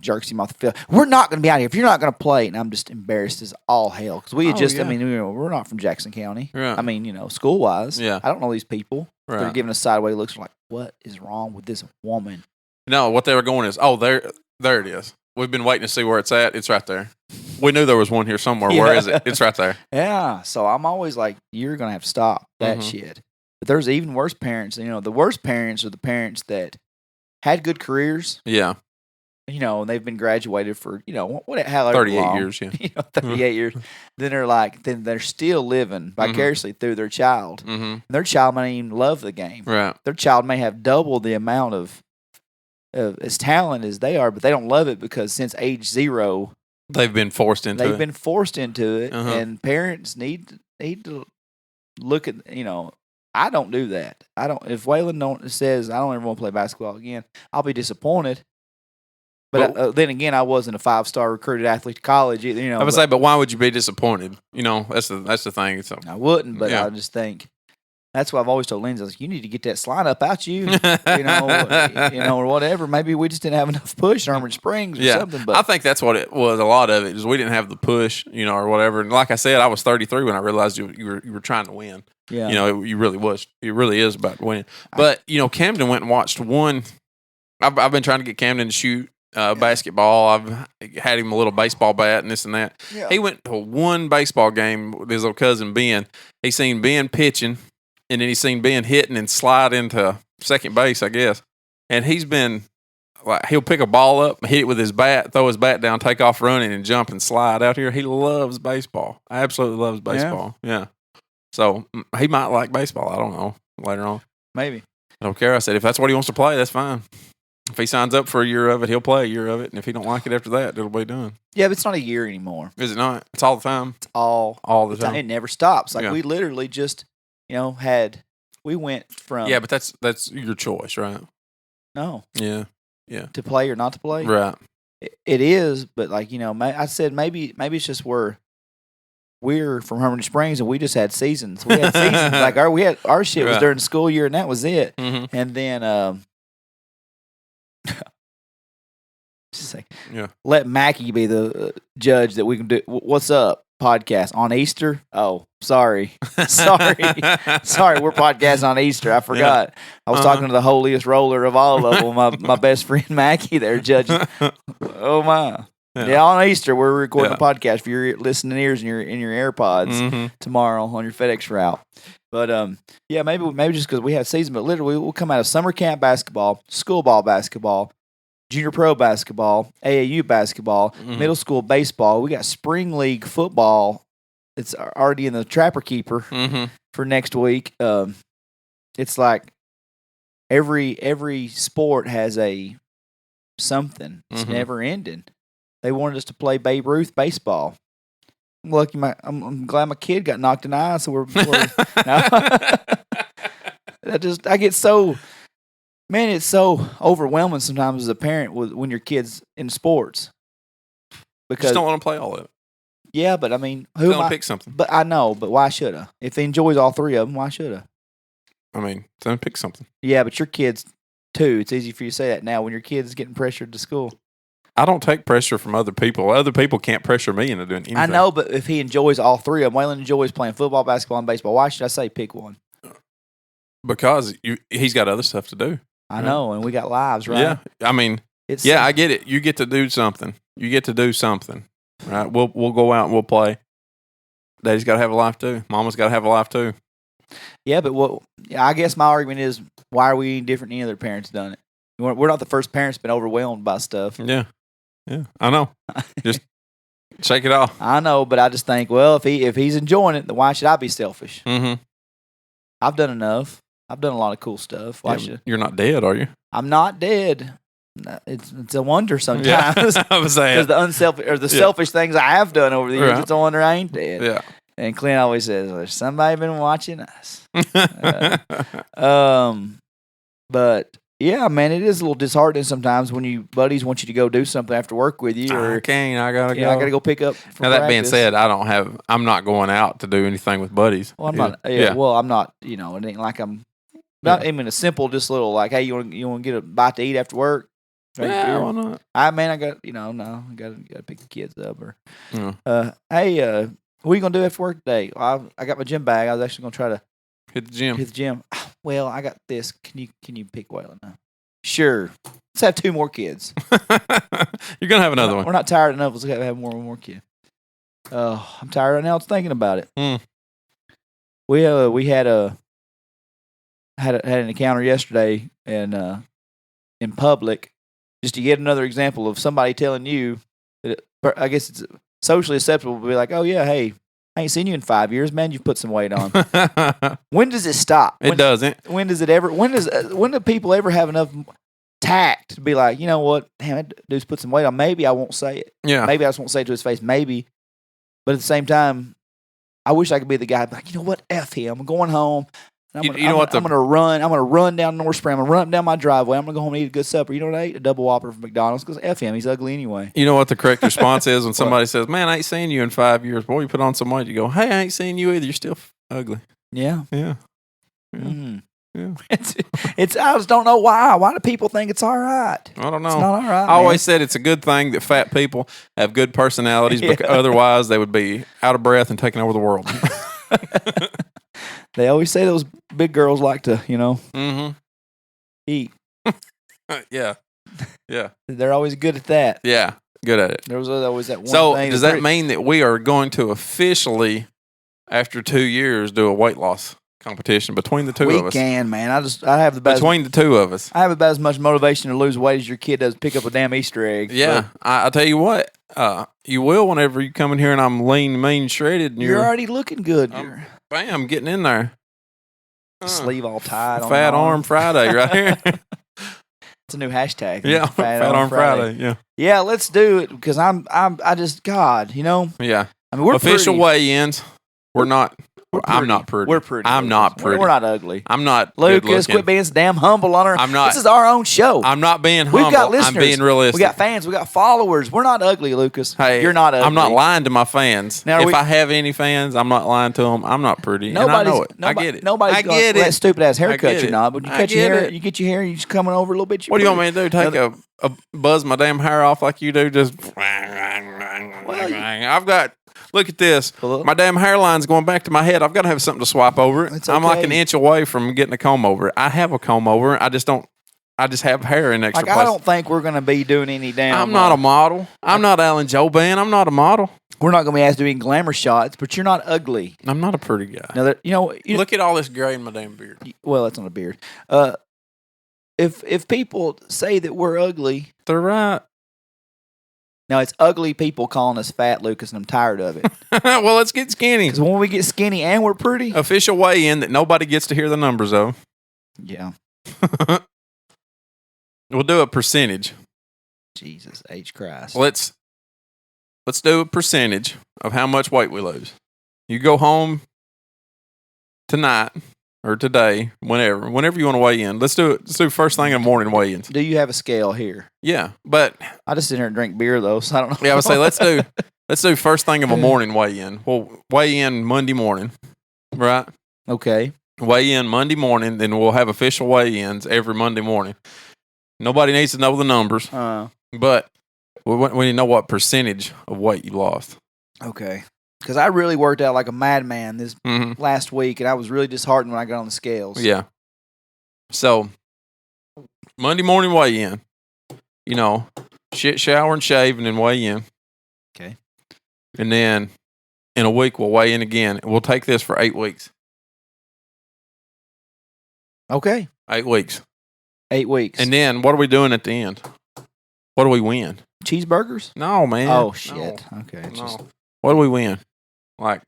Jerks him off the field. We're not going to be out here if you're not going to play. And I'm just embarrassed as all hell because we had I mean, we're not from Jackson County. Right. I mean, school wise, I don't know these people. Right. They're giving us sideways looks like, what is wrong with this woman? No, what they were going is, there it is. We've been waiting to see where it's at. It's right there. We knew there was one here somewhere. Where is it? It's right there. Yeah. So I'm always like, you're going to have to stop that shit. But there's even worse parents. The worst parents are the parents that had good careers. Yeah. And they've been graduated for, however 38 long. years, yeah. 38 years. Then they're still living vicariously through their child. Mm-hmm. Their child may even love the game. Right. Their child may have double the amount of as talent as they are, but they don't love it because since age 0, they've been forced into it. They've been forced into it, and parents need to look at, I don't do that. I don't. If Waylon says I don't ever want to play basketball again, I'll be disappointed. But then again, I wasn't a 5-star recruited athlete to college either. I would say, but why would you be disappointed? That's the thing. So I wouldn't, but I just think That's why I've always told Lindsay, I was like, you need to get that slide up out you, or whatever. Maybe we just didn't have enough push in Armored Springs or something. But I think that's what it was. A lot of it is we didn't have the push, or whatever. And like I said, I was 33 when I realized you were trying to win. Yeah, you really was. It really is about winning. But Camden went and watched one. I've been trying to get Camden to shoot basketball. I've had him a little baseball bat and this and that. Yeah. He went to one baseball game with his little cousin Ben. He seen Ben pitching. And then he's seen Ben hitting and slide into second base, I guess. And he's been like, he'll pick a ball up, hit it with his bat, throw his bat down, take off running, and jump and slide out here. He loves baseball. Absolutely loves baseball. Yeah. So he might like baseball. I don't know. Later on, maybe. I don't care. I said if that's what he wants to play, that's fine. If he signs up for a year of it, he'll play a year of it. And if he don't like it after that, it'll be done. Yeah, but it's not a year anymore. Is it not? It's all the time. It's all the time. It never stops. Like we literally just. We went from... Yeah, but that's your choice, right? No. Yeah. To play or not to play? Right. It is, but I said maybe it's just we're from Harmony Springs and we just had seasons. We had seasons. Like our shit was during the school year and that was it. Mm-hmm. And then... Yeah. Let Mackie be the judge that we can do... What's up? Podcast on Easter. Oh, sorry. We're podcasting on Easter. I forgot. I was talking to the holiest roller of all of them, my best friend Mackie there judging. Oh my. Yeah, on Easter we're recording a podcast for your listening ears in your AirPods tomorrow on your FedEx route. But maybe just because we have season, but literally we'll come out of summer camp basketball, school ball basketball, junior pro basketball, AAU basketball, middle school baseball. We got spring league football. It's already in the Trapper Keeper for next week. It's like every sport has a something. It's never ending. They wanted us to play Babe Ruth baseball. I'm lucky. I'm glad my kid got knocked in the eye. So I get so. Man, it's so overwhelming sometimes as a parent when your kid's in sports. Because just don't want to play all of it. Yeah, but I mean, who am I? Pick something. But I know, but why should I? If he enjoys all three of them, why should I? I mean, then pick something. Yeah, but your kids too. It's easy for you to say that now when your kid's getting pressured to school. I don't take pressure from other people. Other people can't pressure me into doing anything. I know, but if he enjoys all three of them, Waylon enjoys playing football, basketball, and baseball. Why should I say pick one? Because he's got other stuff to do. I know, and we got lives, right? Yeah, I mean, I get it. You get to do something. Right? We'll go out and we'll play. Daddy's got to have a life too. Mama's got to have a life too. Yeah, but I guess my argument is, why are we any different than any other parents done it? We're not the first parents been overwhelmed by stuff. Yeah, I know. Just shake it off. I know, but I just think, well, if he's enjoying it, then why should I be selfish? Mm-hmm. I've done enough. I've done a lot of cool stuff. You're not dead, are you? I'm not dead. It's a wonder sometimes. Yeah, I was saying because the unselfish or the selfish things I have done over the years. Right. It's a wonder I ain't dead. Yeah. And Clint always says, "There's somebody been watching us." But yeah, man, it is a little disheartening sometimes when you buddies want you to go do something after work with you. Or I gotta go. I gotta go pick up. Now that being said, I'm not going out to do anything with buddies. Well, I'm not. Yeah, well, I'm not. It ain't like I'm. Not even a simple, just little like, hey, you want to get a bite to eat after work? Yeah, why not? I got I got to pick the kids up or. Hey, what are you gonna do after work today? Well, I got my gym bag. I was actually gonna try to hit the gym. Well, I got this. Can you pick Waylon now? Sure. Let's have two more kids. You're gonna have another one. We're not tired enough. Let's have one more kid. I'm tired right now. I was thinking about it. We had an encounter yesterday and in public, just to get another example of somebody telling you that I guess it's socially acceptable to be like, oh yeah, hey, I ain't seen you in 5 years, man. You've put some weight on. When does it stop? It doesn't. When does it ever? When do people ever have enough tact to be like, you know what, damn, that dude's put some weight on. Maybe I won't say it. Yeah. Maybe I just won't say it to his face. Maybe, but at the same time, I wish I could be the guy like, you know what, F him. I'm going home. I'm gonna run down North Spring. I'm gonna run up down my driveway. I'm gonna go home and eat a good supper. You know what I ate? A double Whopper from McDonald's. Because F him, he's ugly anyway. You know what the correct response is when somebody says, "Man, I ain't seen you in 5 years." Boy, you put on some weight. You go, "Hey, I ain't seen you either. You're still ugly." Yeah. Mm. Yeah. It's. I just don't know why. Why do people think it's all right? I don't know. It's not all right. I always said it's a good thing that fat people have good personalities, Yeah. because otherwise they would be out of breath and taking over the world. They always say those big girls like to, eat. Yeah. Yeah. They're always good at that. Yeah. Good at it. There was always that one So thing. does that mean that we are going to officially, after 2 years, do a weight loss competition between the two of us? We can, man. I have about Between the two of us. I have about as much motivation to lose weight as your kid does to pick up a damn Easter egg. Yeah. I'll tell you what. You will whenever you come in here and I'm lean, mean, shredded. And You're already looking good. Bam, getting in there. Sleeve all tied. Fat Arm Friday right here. It's a new hashtag. Yeah, Fat Arm Friday. Yeah. Yeah, let's do it because I just God, Yeah. I mean, we're official pretty. weigh-ins. We're not. I'm not pretty. We're pretty. I'm not pretty. We're not ugly. I'm not. Lucas, quit being so damn humble on her. I'm not. This is our own show. I'm not being humble. We've got listeners. I'm being realistic. We got fans. We got followers. We're not ugly, Lucas. Hey, you're not ugly. I'm not lying to my fans. Now, if I have any fans, I'm not lying to them. I'm not pretty. And I know it. I get it. Nobody's got that stupid ass haircut you're not. But you cut your hair. You get your hair. You just coming over a little bit. What do you want me to do? Take a buzz my damn hair off like you do? Just. I've got. Look at this. My damn hairline's going back to my head. I've got to have something to swap over it. Okay. I'm like an inch away from getting a comb over it. I have a comb over it. I just don't. I just have hair in extra places. I don't think we're going to be doing any damn. I'm not a model. I'm not Alan Joban. I'm not a model. We're not going to be asked to do any glamour shots, but you're not ugly. I'm not a pretty guy. Now that look at all this gray in my damn beard. Well, that's not a beard. If people say that we're ugly, they're right. Now, it's ugly people calling us fat, Lucas, and I'm tired of it. Well, let's get skinny. Because when we get skinny and we're pretty. Official weigh-in that nobody gets to hear the numbers of. Yeah. We'll do a percentage. Jesus H. Christ. Let's do a percentage of how much weight we lose. You go home tonight or today, whenever you want to weigh in. Let's do it. Let's do first thing in the morning weigh-ins. Do you have a scale here? Yeah, but I just sit here and drink beer though, so I don't know. Yeah, I would say let's do first thing of a morning weigh-in. We'll weigh in Monday morning, right? Okay. Weigh in Monday morning, then we'll have official weigh-ins every Monday morning. Nobody needs to know the numbers, but we need to know what percentage of weight you lost. Okay. Because I really worked out like a madman this last week, and I was really disheartened when I got on the scales. Yeah. So, Monday morning weigh-in. Shit, shower, and shave, and then weigh in. Okay. And then in a week, we'll weigh in again. We'll take this for 8 weeks. Okay. 8 weeks. 8 weeks. And then what are we doing at the end? What do we win? Cheeseburgers? No, man. Oh, shit. No. Okay. No. What do we win? Like,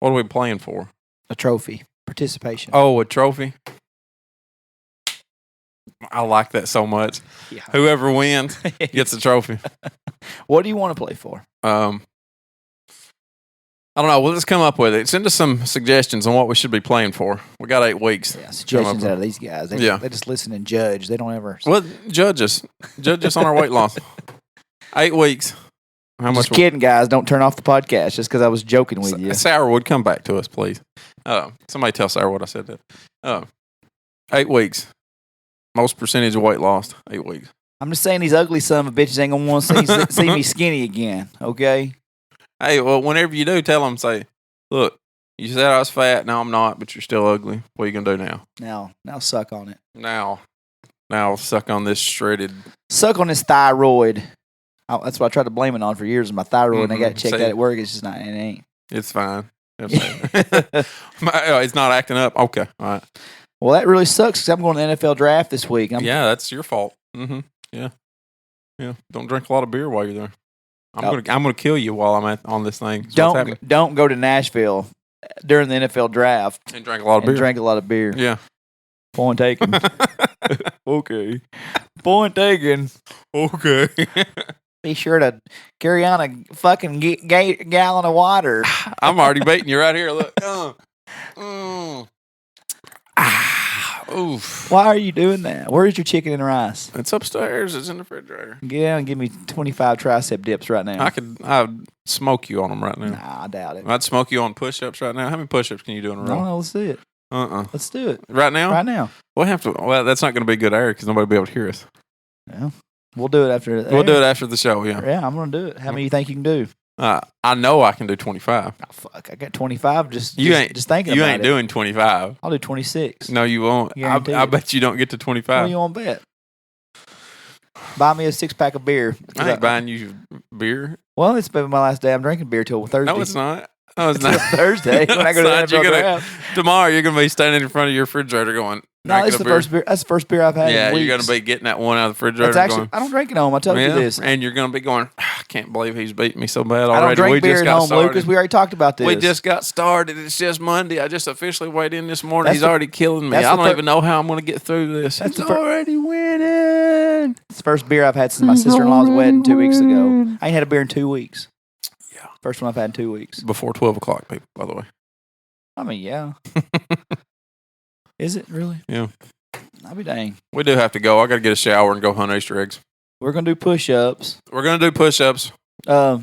what are we playing for? A trophy. Participation. Oh, a trophy? I like that so much. Yeah. Whoever wins gets a trophy. What do you want to play for? I don't know. We'll just come up with it. Send us some suggestions on what we should be playing for. We got 8 weeks. Yeah, suggestions out of these guys. They just listen and judge. They don't ever. Well, judge us. Judge us on our weight loss. 8 weeks. How much? Just kidding, guys. Don't turn off the podcast just because I was joking with you. Sourwood, come back to us, please. Somebody tell Sourwood I said that. 8 weeks. Most percentage of weight lost. 8 weeks. I'm just saying these ugly son of a bitches ain't going to want to see me skinny again, okay? Hey, well, whenever you do, tell them, say, look, you said I was fat. Now I'm not, but you're still ugly. What are you going to do now? Now suck on it. Now suck on this shredded. Suck on this thyroid. That's what I tried to blame it on for years, my thyroid, and I got checked out at work. It's just not, it ain't. It's fine. It's not acting up. Okay, all right. Well, that really sucks because I'm going to the NFL draft this week. Yeah, that's your fault. Mm-hmm. Yeah. Don't drink a lot of beer while you're there. I'm gonna kill you while I'm on this thing. Don't go to Nashville during the NFL draft and drink a lot of beer. Yeah. Point taken. Okay. Point taken. Okay. Be sure to carry on a fucking gallon of water. I'm already baiting you right here. Look. Oof. Why are you doing that? Where's your chicken and rice? It's upstairs. It's in the refrigerator. Yeah, and give me 25 tricep dips right now. I'd smoke you on them right now. Nah, I doubt it. I'd smoke you on push-ups right now. How many push-ups can you do in a row? No, let's see it. Let's do it Right now? right now. We'll have to. Well, that's not going to be good air because nobody will be able to hear us. Yeah, we'll do it after. We'll do it after the show. Yeah. Yeah, I'm gonna do it. How many you think you can do? I know I can do 25. Oh, fuck, I got 25. Just You ain't thinking. You about ain't it. doing 25. I'll do 26. No, you won't. I bet you don't get to 25. What do you want to bet? Buy me a 6-pack of beer. I ain't buying you beer. Well, it's been my last day. I'm drinking beer till Thursday. No, it's not. No, it's not. Thursday when I go to the NFL draft. Tomorrow, you're going to be standing in front of your refrigerator going, no, it's the first beer. That's the first beer I've had. Yeah, in weeks. you're going to be getting that one out of the refrigerator. I don't drink it at home. I told you this. And you're going to be going, I can't believe he's beating me so bad already. I don't drink beer at home, started. Lucas. We already talked about this. We just got started. It's just Monday. I just officially weighed in this morning. He's already killing me. I don't even know how I'm going to get through this. That's already winning. It's the first beer I've had since my sister-in-law's wedding 2 weeks ago. I ain't had a beer in 2 weeks. Yeah. First one I've had in 2 weeks. Before 12 o'clock, people, by the way. I mean, yeah. Is it really? Yeah. I'll be dang. We do have to go. I got to get a shower and go hunt Easter eggs. We're going to do push-ups. We're going to do push-ups. We're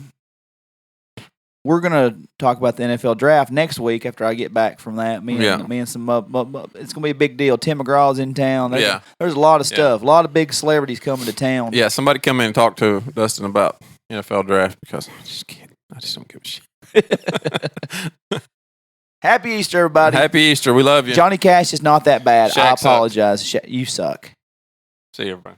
going to talk about the NFL draft next week after I get back from that. Me and some it's going to be a big deal. Tim McGraw's in town. There's a lot of stuff. A lot of big celebrities coming to town. Yeah, somebody come in and talk to Dustin about NFL draft because I just can't. I just don't give a shit. Happy Easter, everybody. Happy Easter. We love you. Johnny Cash is not that bad. Shaq I apologize. You suck. See you, everybody.